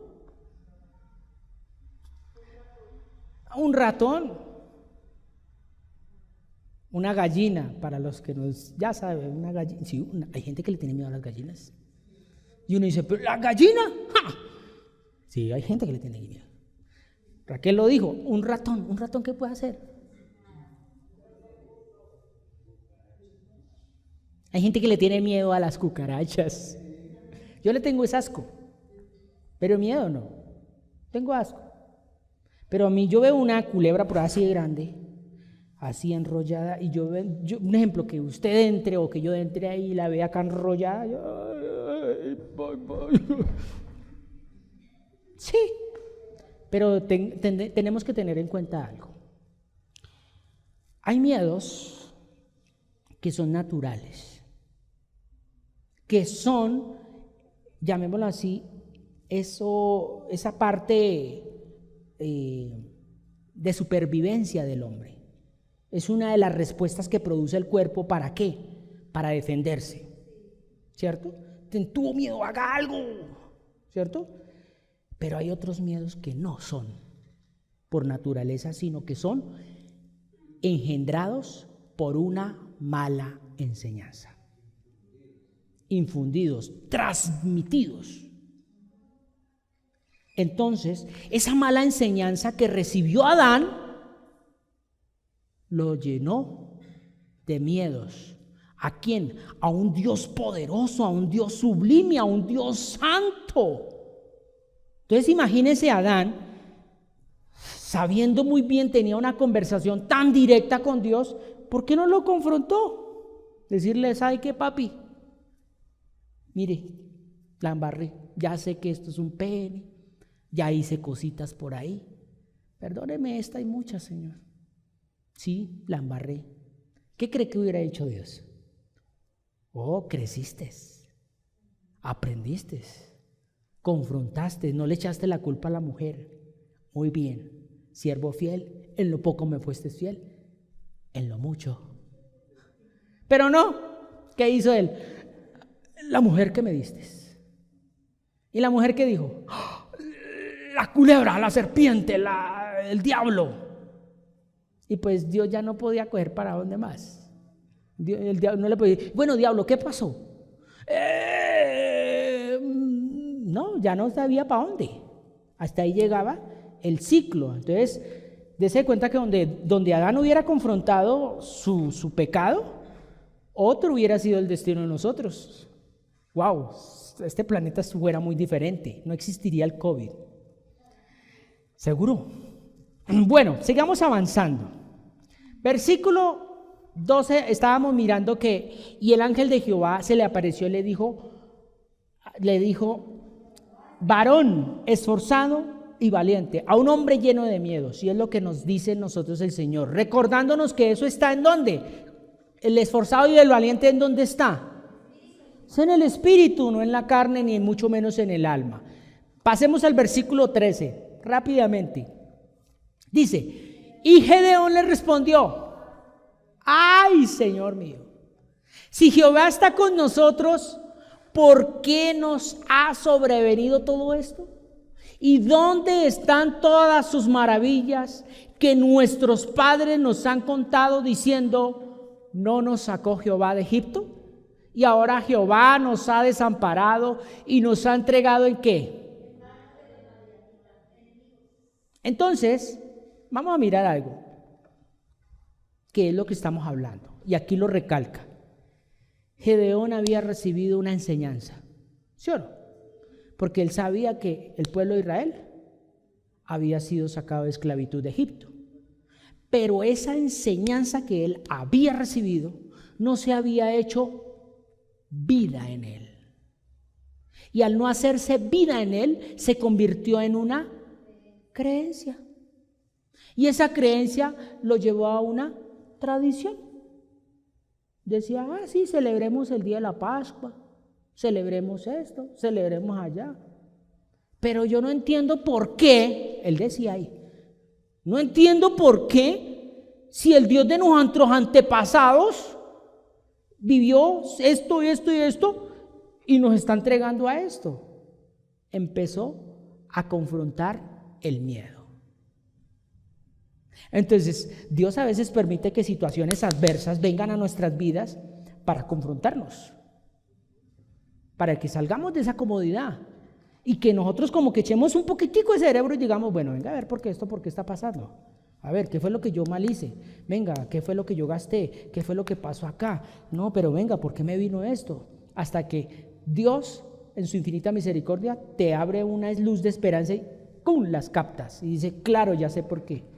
Un ratón, una gallina, para los que ya saben, una gallina. Sí, hay gente que le tiene miedo a las gallinas. Y uno dice, ¿pero la gallina? ¡Ja! Sí, hay gente que le tiene miedo. Raquel lo dijo, un ratón ¿qué puede hacer? Hay gente que le tiene miedo a las cucarachas. Yo le tengo ese asco, pero miedo no. Tengo asco. Pero a mí yo veo una culebra por así de grande, así enrollada, y un ejemplo, que usted entre o que yo entre ahí y la vea acá enrollada, sí, pero tenemos que tener en cuenta algo. Hay miedos que son naturales, que son, llamémoslo así, esa parte de supervivencia del hombre. Es una de las respuestas que produce el cuerpo. ¿Para qué? Para defenderse, ¿cierto? Tuvo miedo, haga algo, ¿cierto? Pero hay otros miedos que no son por naturaleza, sino que son engendrados por una mala enseñanza, infundidos, transmitidos. Entonces, esa mala enseñanza que recibió Adán lo llenó de miedos. ¿A quién? A un Dios poderoso, a un Dios sublime, a un Dios santo. Entonces, imagínense a Adán, sabiendo muy bien, tenía una conversación tan directa con Dios, ¿por qué no lo confrontó? Decirle, ¿sabe qué, papi? Mire, la embarré, ya sé que esto es un pene, ya hice cositas por ahí, perdóneme, esta y muchas, Señor. Sí, la embarré. ¿Qué cree que hubiera hecho Dios? Oh, creciste, aprendiste, confrontaste, no le echaste la culpa a la mujer. Muy bien, siervo fiel, en lo poco me fuiste fiel, en lo mucho. Pero no, ¿qué hizo él? La mujer que me diste. ¿Y la mujer qué dijo? La culebra, la serpiente, el diablo. Y pues Dios ya no podía coger para dónde más. El diablo no le podía decir, bueno, diablo, ¿qué pasó? No, ya no sabía para dónde. Hasta ahí llegaba el ciclo. Entonces, dése cuenta que donde Adán hubiera confrontado su pecado, otro hubiera sido el destino de nosotros. Wow, este planeta fuera muy diferente, no existiría el COVID. ¿Seguro? Bueno, sigamos avanzando. Versículo 12, estábamos mirando que, y el ángel de Jehová se le apareció y le dijo, varón esforzado y valiente, a un hombre lleno de miedos, y es lo que nos dice nosotros el Señor, recordándonos que eso está ¿en dónde? El esforzado y el valiente, ¿en dónde está? Es en el espíritu, no en la carne, ni mucho menos en el alma. Pasemos al versículo 13, rápidamente. Dice, y Gedeón le respondió, ay, Señor mío, si Jehová está con nosotros, ¿por qué nos ha sobrevenido todo esto? ¿Y dónde están todas sus maravillas que nuestros padres nos han contado diciendo, no nos sacó Jehová de Egipto? Y ahora Jehová nos ha desamparado y nos ha entregado ¿en qué? Entonces, vamos a mirar algo, que es lo que estamos hablando, y aquí lo recalca. Gedeón había recibido una enseñanza, ¿sí o no? Porque él sabía que el pueblo de Israel había sido sacado de esclavitud de Egipto, pero esa enseñanza que él había recibido no se había hecho vida en él, y al no hacerse vida en él, se convirtió en una creencia, y esa creencia lo llevó a una tradición. Decía, sí, celebremos el día de la Pascua, celebremos esto, celebremos allá, pero yo no entiendo por qué, él decía ahí, no entiendo por qué, si el Dios de nuestros antepasados vivió esto y esto y esto, y nos está entregando a esto. Empezó a confrontar el miedo. Entonces, Dios a veces permite que situaciones adversas vengan a nuestras vidas para confrontarnos, para que salgamos de esa comodidad y que nosotros como que echemos un poquitico de cerebro y digamos, bueno, venga a ver por qué está pasando. A ver, ¿qué fue lo que yo mal hice? Venga, ¿qué fue lo que yo gasté? ¿Qué fue lo que pasó acá? No, pero venga, ¿por qué me vino esto? Hasta que Dios, en su infinita misericordia, te abre una luz de esperanza y ¡pum!, las captas. Y dice, claro, ya sé por qué.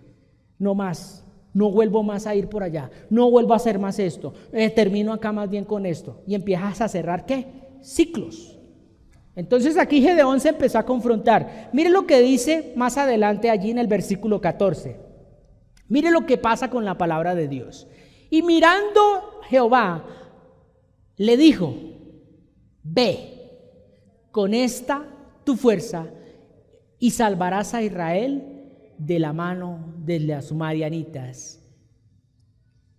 No más, no vuelvo más a ir por allá, no vuelvo a hacer más esto, termino acá más bien con esto. Y empiezas a cerrar, ¿qué? Ciclos. Entonces aquí Gedeón se empezó a confrontar. Mire lo que dice más adelante allí en el versículo 14. Mire lo que pasa con la palabra de Dios. Y mirando Jehová, le dijo, ve con esta tu fuerza y salvarás a Israel de la mano de las madianitas.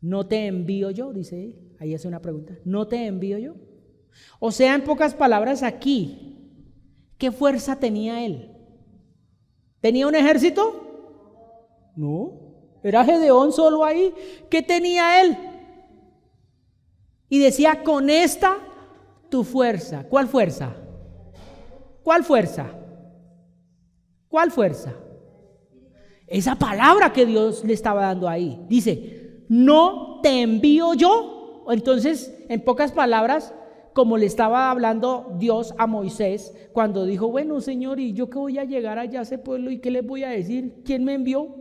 ¿No te envío yo? Dice él. Ahí hace una pregunta. ¿No te envío yo? O sea, en pocas palabras aquí, ¿qué fuerza tenía él? ¿Tenía un ejército? No. Era Gedeón solo ahí. ¿Qué tenía él? Y decía, con esta tu fuerza. ¿Cuál fuerza? ¿Cuál fuerza? ¿Cuál fuerza? Esa palabra que Dios le estaba dando ahí. Dice, no te envío yo. Entonces, en pocas palabras, como le estaba hablando Dios a Moisés, cuando dijo, bueno, Señor, ¿y yo qué voy a llegar allá a ese pueblo y qué les voy a decir? ¿Quién me envió?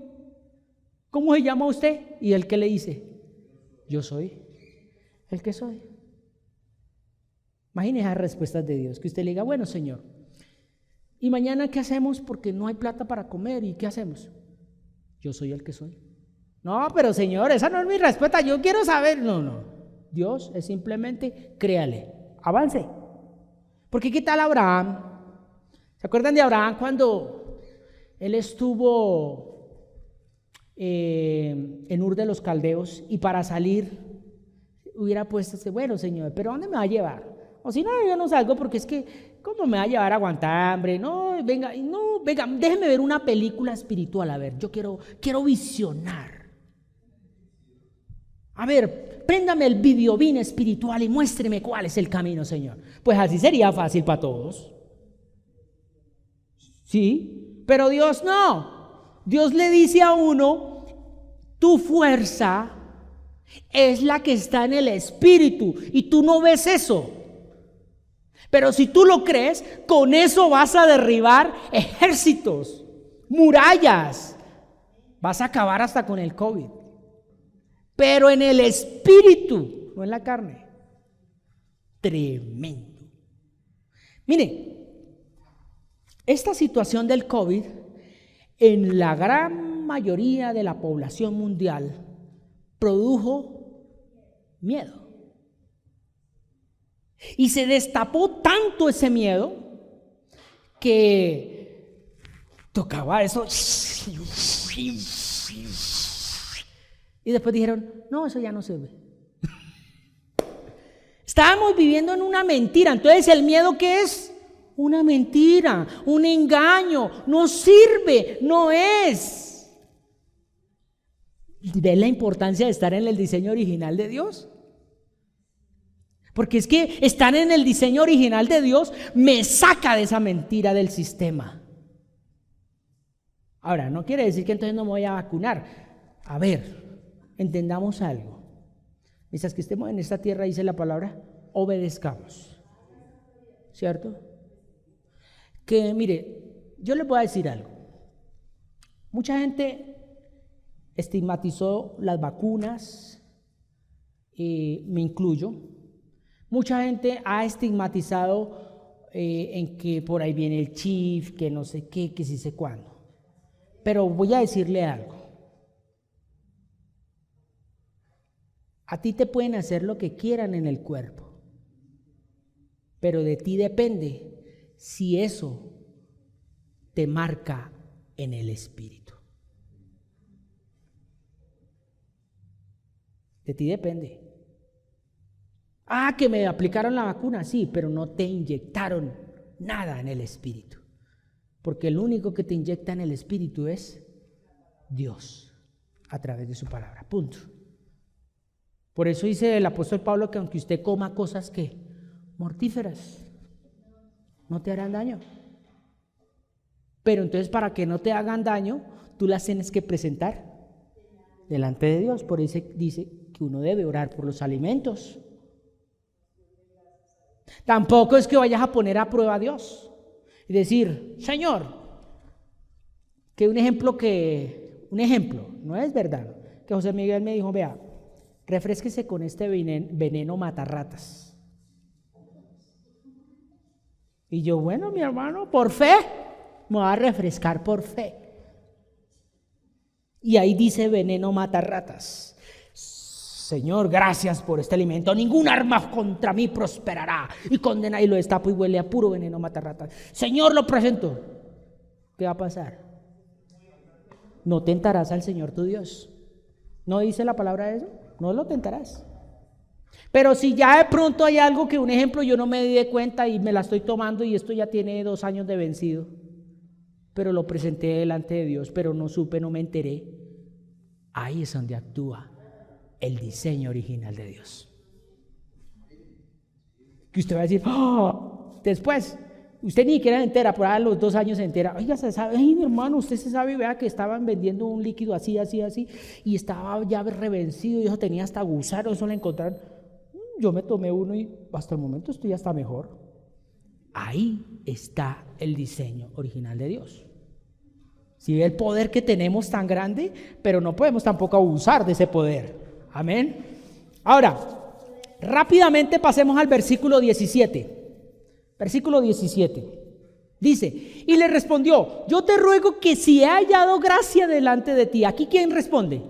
¿Cómo se llama usted? Y él, ¿qué le dice? Yo soy el que soy. Imagínese las respuestas de Dios, que usted le diga, bueno, Señor, ¿y mañana qué hacemos? Porque no hay plata para comer, ¿y qué hacemos? Yo soy el que soy. No, pero Señor, esa no es mi respuesta, yo quiero saber. No, Dios es simplemente créale, avance. Porque ¿qué tal Abraham? ¿Se acuerdan de Abraham cuando él estuvo en Ur de los Caldeos y para salir hubiera puesto, bueno, Señor, pero ¿dónde me va a llevar? O si no, yo no salgo porque es que, ¿cómo me va a llevar a aguantar hambre? No, venga, déjeme ver una película espiritual, a ver, yo quiero visionar. A ver, préndame el videobin espiritual y muéstreme cuál es el camino, Señor. Pues así sería fácil para todos. Sí, pero Dios no. Dios le dice a uno, tu fuerza es la que está en el espíritu y tú no ves eso. Pero si tú lo crees, con eso vas a derribar ejércitos, murallas. Vas a acabar hasta con el COVID. Pero en el espíritu, no en la carne. Tremendo. Mire, esta situación del COVID en la gran mayoría de la población mundial produjo miedo. Y se destapó tanto ese miedo que tocaba eso. Y después dijeron, no, eso ya no sirve. Estábamos viviendo en una mentira. Entonces, ¿el miedo qué es? Una mentira, un engaño. No sirve, no es. ¿Ven la importancia de estar en el diseño original de Dios? Porque es que estar en el diseño original de Dios me saca de esa mentira del sistema. Ahora, no quiere decir que entonces no me voy a vacunar. A ver, entendamos algo. Mientras que estemos en esta tierra, dice la palabra, obedezcamos. ¿Cierto? Que mire, yo les voy a decir algo. Mucha gente estigmatizó las vacunas, me incluyo. Mucha gente ha estigmatizado en que por ahí viene el chip, que no sé qué, que sí sé cuándo. Pero voy a decirle algo. A ti te pueden hacer lo que quieran en el cuerpo, pero de ti depende si eso te marca en el espíritu. De ti depende. Ah, que me aplicaron la vacuna, sí, pero no te inyectaron nada en el espíritu. Porque el único que te inyecta en el espíritu es Dios, a través de su palabra, punto. Por eso dice el apóstol Pablo que aunque usted coma cosas que mortíferas, no te harán daño. Pero entonces para que no te hagan daño, tú las tienes que presentar delante de Dios. Por eso dice que uno debe orar por los alimentos. Tampoco es que vayas a poner a prueba a Dios y decir, Señor, que un ejemplo, no es verdad, que José Miguel me dijo, vea, refrésquese con este veneno matarratas. Y yo, bueno, mi hermano, por fe, me voy a refrescar por fe. Y ahí dice veneno matarratas. Señor, gracias por este alimento. Ningún arma contra mí prosperará. Y condena y lo destapo y huele a puro veneno matarratas. Señor, lo presento. ¿Qué va a pasar? No tentarás al Señor tu Dios. ¿No dice la palabra de eso? No lo tentarás. Pero si ya de pronto hay algo que, un ejemplo, yo no me di de cuenta y me la estoy tomando y esto ya tiene 2 años de vencido, pero lo presenté delante de Dios, pero no supe, no me enteré. Ahí es donde actúa el diseño original de Dios. Que usted va a decir, después, usted ni siquiera se entera, por ahí a los 2 años se entera, oiga, se sabe, ay, mi hermano, usted se sabe, vea que estaban vendiendo un líquido así, y estaba ya revencido, y eso tenía hasta gusano, eso lo encontraron. Yo me tomé uno y hasta el momento estoy hasta mejor. Ahí está el diseño original de Dios. Si ve el poder que tenemos tan grande, pero no podemos tampoco abusar de ese poder. Amén. Ahora, rápidamente pasemos al versículo 17. Versículo 17. Dice, y le respondió, yo te ruego que si he hallado gracia delante de ti. Aquí, ¿quién responde?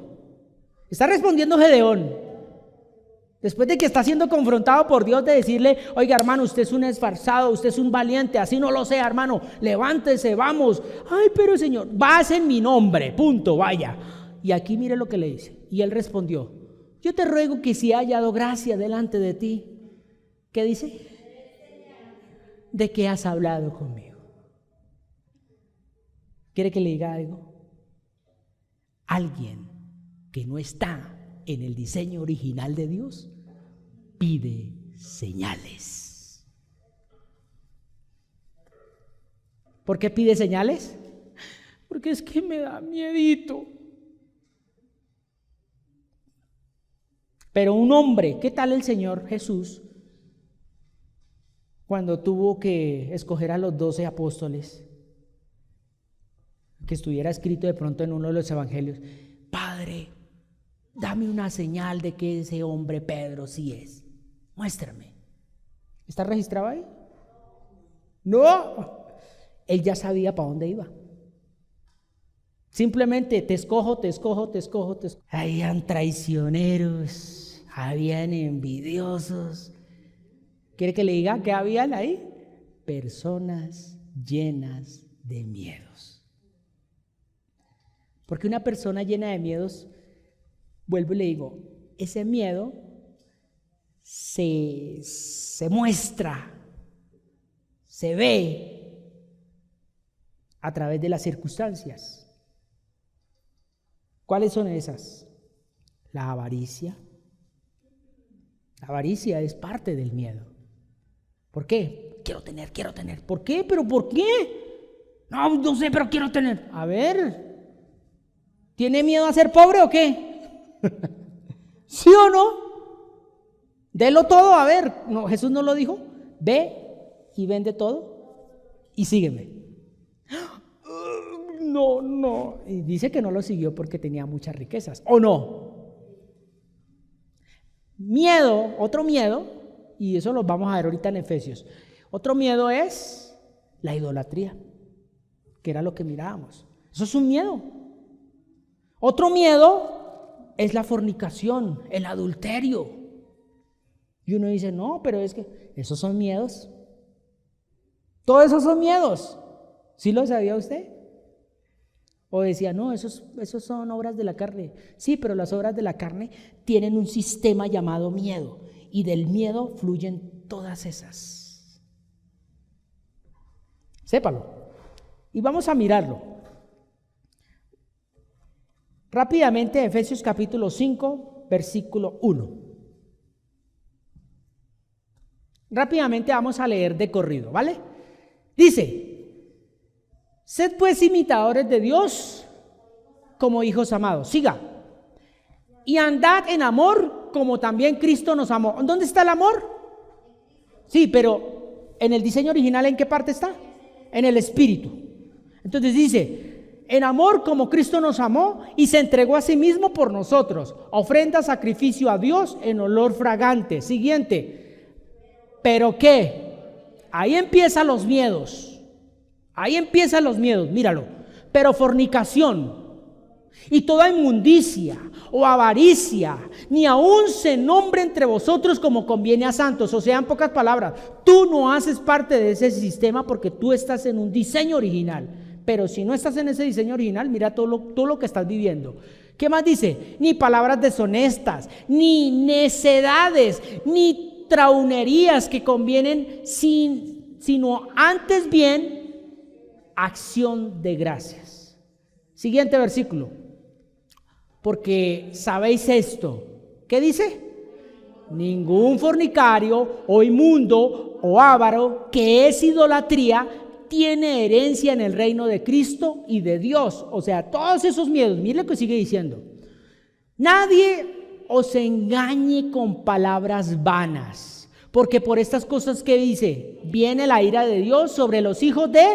Está respondiendo Gedeón. Después de que está siendo confrontado por Dios, de decirle, oiga hermano, usted es un esforzado, usted es un valiente, así no lo sea hermano, levántese, vamos. Ay, pero Señor, vas en mi nombre, punto, vaya. Y aquí mire lo que le dice. Y él respondió, yo te ruego que si he hallado gracia delante de ti. ¿Qué dice? ¿De qué has hablado conmigo? ¿Quiere que le diga algo? Alguien que no está en el diseño original de Dios pide señales. ¿Por qué pide señales? Porque es que me da miedito. Pero un hombre, ¿qué tal el Señor Jesús cuando tuvo que escoger a los 12 apóstoles? Que estuviera escrito de pronto en uno de los evangelios: Padre, dame una señal de que ese hombre Pedro sí es. Muéstrame. ¿Está registrado ahí? No. Él ya sabía para dónde iba. Simplemente te escojo, te escojo, te escojo, te escojo. Habían traicioneros, habían envidiosos. ¿Quiere que le diga qué habían ahí? Personas llenas de miedos. Porque una persona llena de miedos, vuelvo y le digo, ese miedo se muestra, se ve a través de las circunstancias. ¿Cuáles son esas? La avaricia. La avaricia es parte del miedo. ¿Por qué? Quiero tener. ¿Por qué? ¿Pero por qué? No sé, pero quiero tener. A ver, ¿tiene miedo a ser pobre o qué? ¿Sí o no? Delo todo, a ver. No, Jesús no lo dijo. Ve y vende todo y sígueme. No. Y dice que no lo siguió porque tenía muchas riquezas. ¿O no? Miedo, otro miedo, y eso lo vamos a ver ahorita en Efesios. Otro miedo es la idolatría, que era lo que mirábamos. Eso es un miedo. Otro miedo es la fornicación, el adulterio. Y uno dice, no, pero es que esos son miedos. Todos esos son miedos. ¿Sí lo sabía usted? O decía, no, esos son obras de la carne. Sí, pero las obras de la carne tienen un sistema llamado miedo. Y del miedo fluyen todas esas. Sépalo. Y vamos a mirarlo. Rápidamente, Efesios capítulo 5, versículo 1. Rápidamente vamos a leer de corrido, ¿vale? Dice: sed pues imitadores de Dios como hijos amados. Siga. Y andad en amor como también Cristo nos amó. ¿Dónde está el amor? Sí, pero en el diseño original, ¿en qué parte está? En el espíritu. Entonces dice, en amor como Cristo nos amó y se entregó a sí mismo por nosotros, ofrenda, sacrificio a Dios en olor fragante. Siguiente. ¿Pero qué? Ahí empiezan los miedos. Ahí empiezan los miedos, míralo. Pero fornicación y toda inmundicia o avaricia, ni aún se nombre entre vosotros como conviene a santos. O sea, en pocas palabras, tú no haces parte de ese sistema porque tú estás en un diseño original. Pero si no estás en ese diseño original, mira todo lo que estás viviendo. ¿Qué más dice? Ni palabras deshonestas, ni necedades, ni traunerías que convienen, sino antes bien acción de gracias. Siguiente versículo. Porque sabéis esto. ¿Qué dice? Ningún fornicario o inmundo o avaro, que es idolatría, tiene herencia en el reino de Cristo y de Dios. O sea, todos esos miedos. Mire lo que sigue diciendo. Nadie os engañe con palabras vanas, porque por estas cosas que dice, viene la ira de Dios sobre los hijos de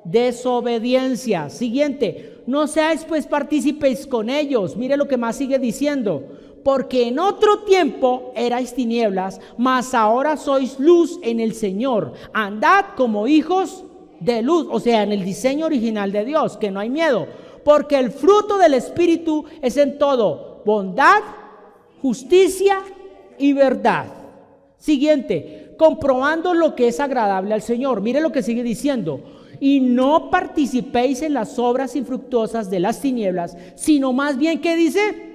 desobediencia. Siguiente. No seáis pues partícipes con ellos. Mire lo que más sigue diciendo. Porque en otro tiempo erais tinieblas, mas ahora sois luz en el Señor. Andad como hijos de luz. O sea, en el diseño original de Dios, que no hay miedo. Porque el fruto del Espíritu es en todo bondad, justicia y verdad. Siguiente, comprobando lo que es agradable al Señor. Mire lo que sigue diciendo. Y no participéis en las obras infructuosas de las tinieblas, sino más bien, ¿qué dice?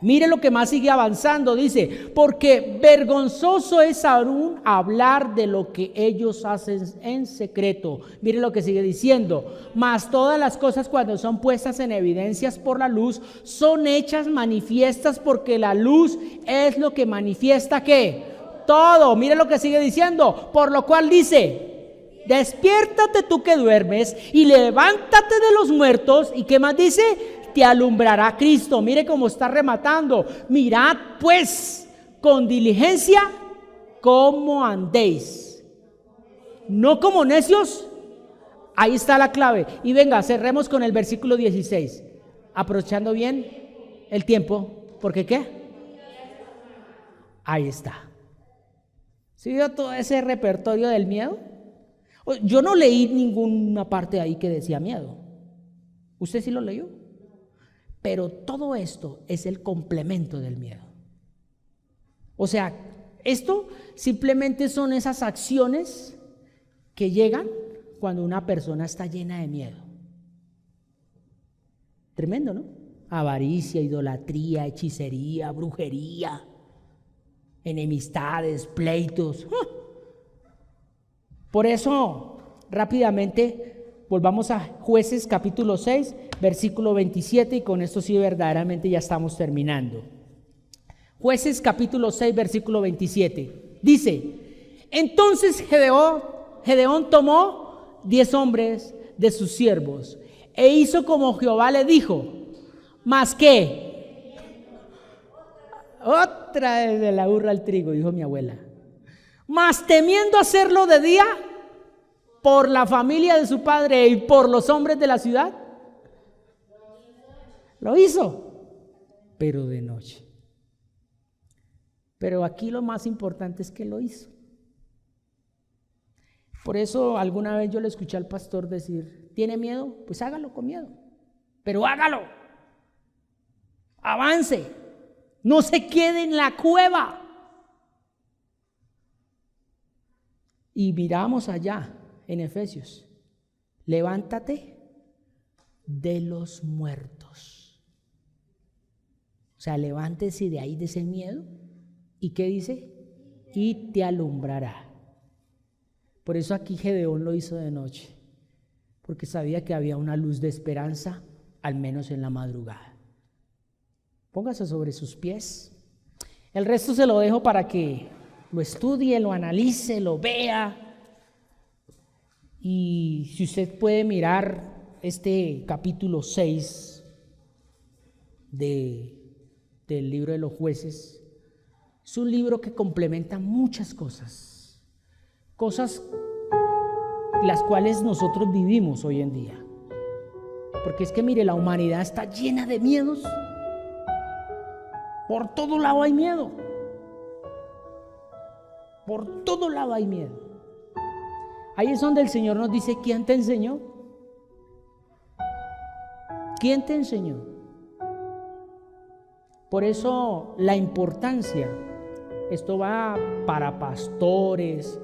Mire lo que más sigue avanzando, dice, porque vergonzoso es aún hablar de lo que ellos hacen en secreto. Mire lo que sigue diciendo, mas todas las cosas cuando son puestas en evidencias por la luz, son hechas manifiestas porque la luz es lo que manifiesta ¿qué? Todo. Mire lo que sigue diciendo, por lo cual dice, despiértate tú que duermes y levántate de los muertos. ¿Y qué más dice? Te alumbrará Cristo. Mire cómo está rematando. Mirad pues con diligencia cómo andéis, no como necios. Ahí está la clave. Y venga, cerremos con el versículo 16, aprovechando bien el tiempo, porque ¿qué? Ahí está. ¿Sí vio todo ese repertorio del miedo? Yo no leí ninguna parte ahí que decía miedo. ¿Usted sí lo leyó? Pero todo esto es el complemento del miedo. O sea, esto simplemente son esas acciones que llegan cuando una persona está llena de miedo. Tremendo, ¿no? Avaricia, idolatría, hechicería, brujería, enemistades, pleitos. Por eso, rápidamente, volvamos a Jueces capítulo 6, versículo 27, y con esto sí verdaderamente ya estamos terminando. Jueces capítulo 6, versículo 27. Dice, entonces Gedeón tomó 10 hombres de sus siervos e hizo como Jehová le dijo. ¿Más qué? Otra vez de la burra al trigo, dijo mi abuela. Mas temiendo hacerlo de día, por la familia de su padre y por los hombres de la ciudad, lo hizo, pero de noche. Pero aquí lo más importante es que lo hizo. Por eso alguna vez yo le escuché al pastor decir, ¿tiene miedo? Pues hágalo con miedo, pero hágalo. Avance, no se quede en la cueva. Y miramos allá en Efesios, levántate de los muertos. O sea, levántese de ahí, de ese miedo. ¿Y qué dice? Y te alumbrará. Por eso aquí Gedeón lo hizo de noche, porque sabía que había una luz de esperanza, al menos en la madrugada. Póngase sobre sus pies. El resto se lo dejo para que lo estudie, lo analice, lo vea. Y si usted puede mirar este capítulo 6 del libro de los Jueces, es un libro que complementa muchas cosas las cuales nosotros vivimos hoy en día. Porque es que mire, la humanidad está llena de miedos. Por todo lado hay miedo. Por todo lado hay miedo. Ahí es donde el Señor nos dice, ¿quién te enseñó? ¿Quién te enseñó? Por eso la importancia, esto va para pastores,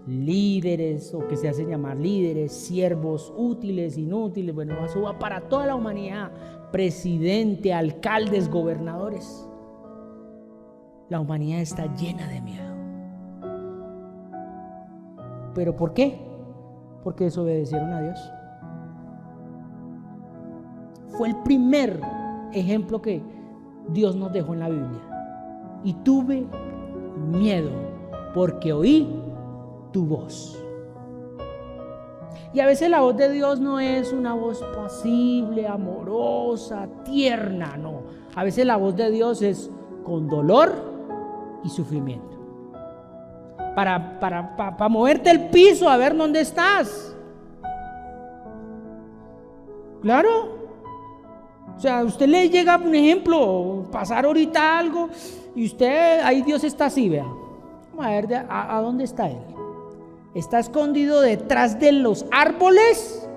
líderes, o que se hacen llamar líderes, siervos, útiles, inútiles, bueno, eso va para toda la humanidad, presidente, alcaldes, gobernadores. La humanidad está llena de miedo. ¿Pero por qué? Porque desobedecieron a Dios. Fue el primer ejemplo que Dios nos dejó en la Biblia. Y tuve miedo porque oí tu voz. Y a veces la voz de Dios no es una voz pasible, amorosa, tierna, no. A veces la voz de Dios es con dolor y sufrimiento. Para moverte el piso a ver dónde estás. Claro. O sea, a usted le llega, un ejemplo, pasar ahorita algo y usted, ahí Dios está así, vea. Vamos a ver a dónde está Él. ¿Está escondido detrás de los árboles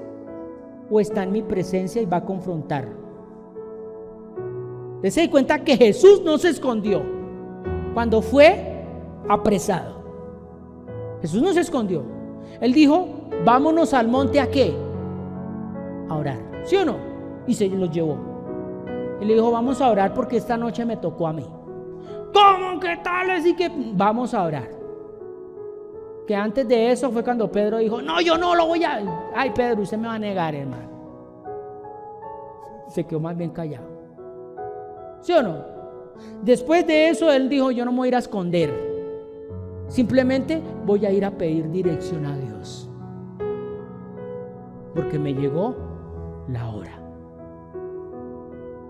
o está en mi presencia y va a confrontar? Dese cuenta que Jesús no se escondió. cuando fue apresado. Jesús no se escondió. Él dijo, vámonos al monte, ¿a qué? A orar, ¿sí o no? Y se los llevó. Y le dijo, vamos a orar porque esta noche me tocó a mí. ¿Cómo? ¿Qué tal? Así que vamos a orar. Que antes de eso fue cuando Pedro dijo, no, yo no lo voy a... Ay, Pedro, usted me va a negar, hermano. Se quedó más bien callado, ¿sí o no? Después de eso él dijo, yo no me voy a ir a esconder, simplemente voy a ir a pedir dirección a Dios, porque me llegó la hora.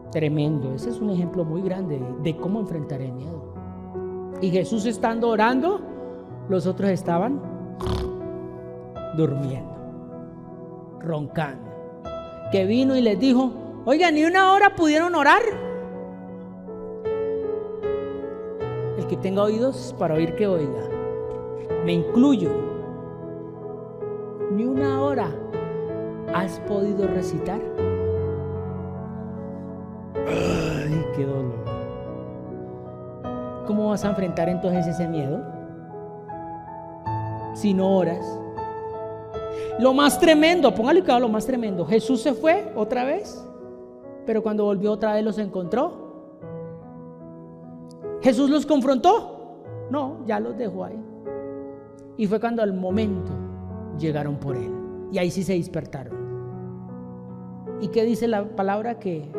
Tremendo. Ese es un ejemplo muy grande de cómo enfrentar el miedo. Y Jesús estando orando, los otros estaban durmiendo, roncando. Que vino y les dijo, oigan, ¿ni una hora pudieron orar? El que tenga oídos para oír, que oiga. Me incluyo. ¿Ni una hora has podido recitar? Ay, qué dolor. ¿Cómo vas a enfrentar entonces ese miedo si no oras? Lo más tremendo, póngale cuidado, lo más tremendo. Jesús se fue otra vez, pero cuando volvió otra vez los encontró. ¿Jesús los confrontó? No, ya los dejó ahí. Y fue cuando al momento llegaron por él. Y ahí sí se despertaron. ¿Y qué dice la palabra? Que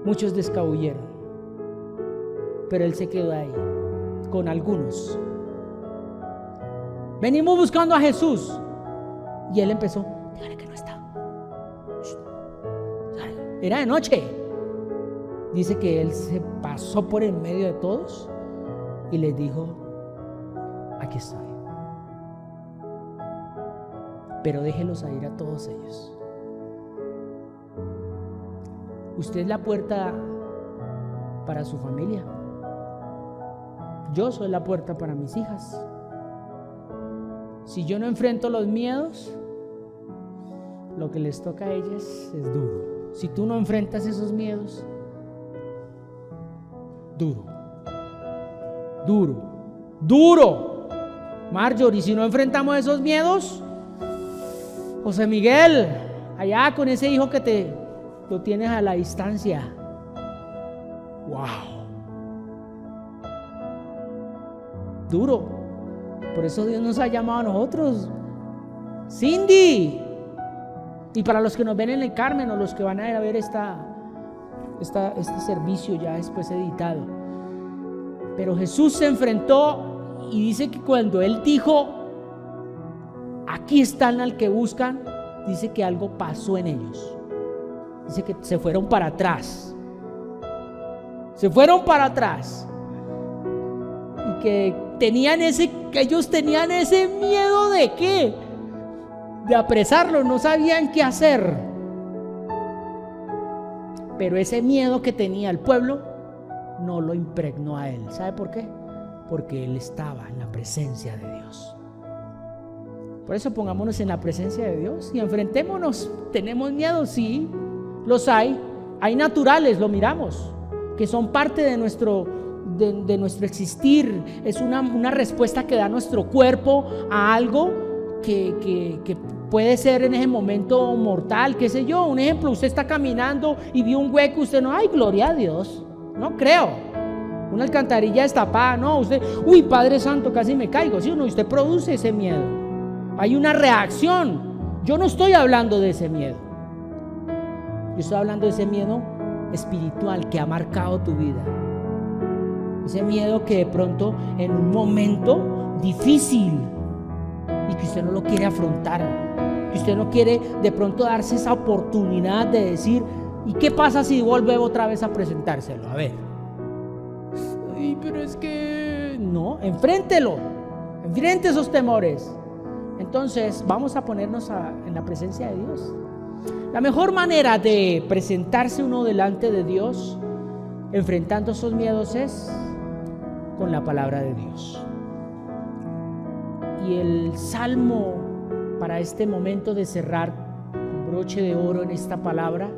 muchos descabulleron, pero él se quedó ahí con algunos. Venimos buscando a Jesús. Y él empezó, dígale que no está. Era de noche. Dice que él se pasó por en medio de todos y les dijo, aquí estoy. Pero déjelos ir a todos ellos. Usted es la puerta para su familia. Yo soy la puerta para mis hijas. Si yo no enfrento los miedos, lo que les toca a ellas es duro. Si tú no enfrentas esos miedos, duro, duro, duro. Marjorie, si no enfrentamos esos miedos, José Miguel, allá con ese hijo que lo tienes a la distancia. Wow. Duro. Por eso Dios nos ha llamado a nosotros. Cindy. Y para los que nos ven en el Carmen o los que van a ir a ver este servicio ya después editado. Pero Jesús se enfrentó y dice que cuando Él dijo, aquí están al que buscan, dice que algo pasó en ellos. Dice que se fueron para atrás. Se fueron para atrás. Y que ellos tenían ese miedo de ¿qué? De apresarlo, no sabían qué hacer. Pero ese miedo que tenía el pueblo no lo impregnó a él. ¿Sabe por qué? Porque él estaba en la presencia de Dios. Por eso pongámonos en la presencia de Dios y enfrentémonos. ¿Tenemos miedo? Sí, los hay. Hay naturales, lo miramos, que son parte de nuestro existir. Es una respuesta que da nuestro cuerpo a algo que puede ser en ese momento mortal, qué sé yo. Un ejemplo, usted está caminando y vio un hueco, usted no, ay, gloria a Dios, no creo. Una alcantarilla destapada, no, usted, uy, Padre Santo, casi me caigo, ¿sí o no? Usted produce ese miedo. Hay una reacción. Yo no estoy hablando de ese miedo. Yo estoy hablando de ese miedo espiritual que ha marcado tu vida. Ese miedo que de pronto en un momento difícil y que usted no lo quiere afrontar, que usted no quiere de pronto darse esa oportunidad de decir, ¿y qué pasa si vuelve otra vez a presentárselo? A ver, ay, pero es que no, enfréntelo, enfrente esos temores. Entonces vamos a ponernos en la presencia de Dios. La mejor manera de presentarse uno delante de Dios enfrentando esos miedos es con la palabra de Dios. Y el salmo para este momento de cerrar con broche de oro en esta palabra,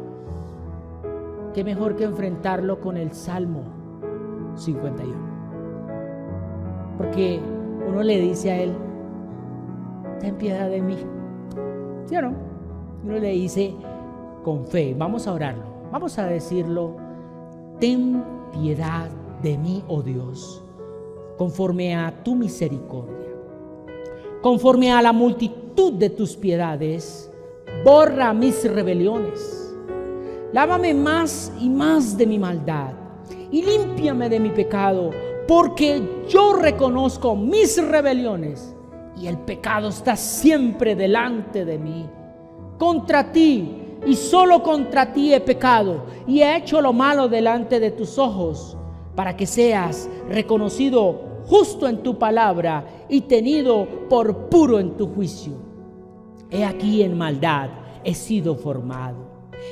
qué mejor que enfrentarlo con el salmo 51. Porque uno le dice a Él, ten piedad de mí. ¿Sí o no? Uno le dice con fe, vamos a orarlo, vamos a decirlo, ten piedad de mí, oh Dios, conforme a tu misericordia, conforme a la multitud de tus piedades, borra mis rebeliones, lávame más y más de mi maldad y límpiame de mi pecado, porque yo reconozco mis rebeliones y el pecado está siempre delante de mí. Contra ti y solo contra ti he pecado y he hecho lo malo delante de tus ojos, para que seas reconocido justo en tu palabra y tenido por puro en tu juicio. He aquí en maldad he sido formado,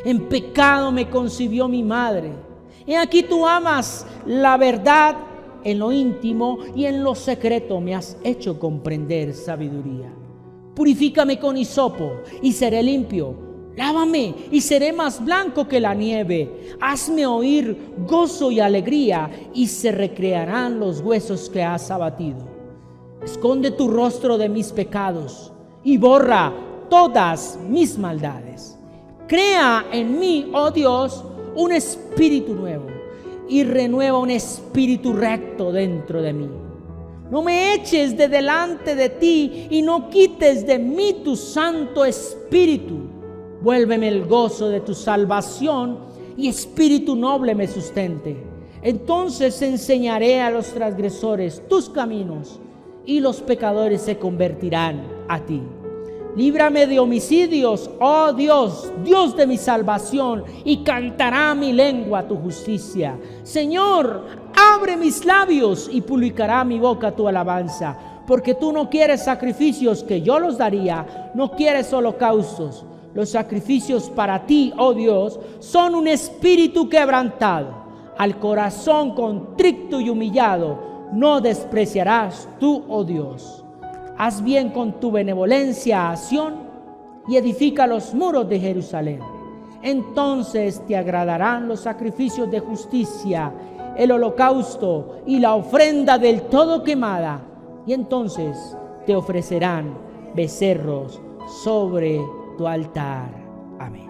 en pecado me concibió mi madre. He aquí tú amas la verdad en lo íntimo y en lo secreto me has hecho comprender sabiduría. Purifícame con hisopo y seré limpio. Lávame y seré más blanco que la nieve. Hazme oír gozo y alegría y se recrearán los huesos que has abatido. Esconde tu rostro de mis pecados y borra todas mis maldades. Crea en mí, oh Dios, un espíritu nuevo y renueva un espíritu recto dentro de mí. No me eches de delante de ti y no quites de mí tu Santo Espíritu. Vuélveme el gozo de tu salvación y espíritu noble me sustente. Entonces enseñaré a los transgresores tus caminos y los pecadores se convertirán a ti. Líbrame de homicidios, oh Dios, Dios de mi salvación, y cantará mi lengua tu justicia. Señor, abre mis labios y publicará mi boca tu alabanza, porque tú no quieres sacrificios que yo los daría, no quieres holocaustos. Los sacrificios para ti, oh Dios, son un espíritu quebrantado. Al corazón contrito y humillado no despreciarás tú, oh Dios. Haz bien con tu benevolencia a Sión y edifica los muros de Jerusalén. Entonces te agradarán los sacrificios de justicia, el holocausto y la ofrenda del todo quemada. Y entonces te ofrecerán becerros sobre tu altar. Amén.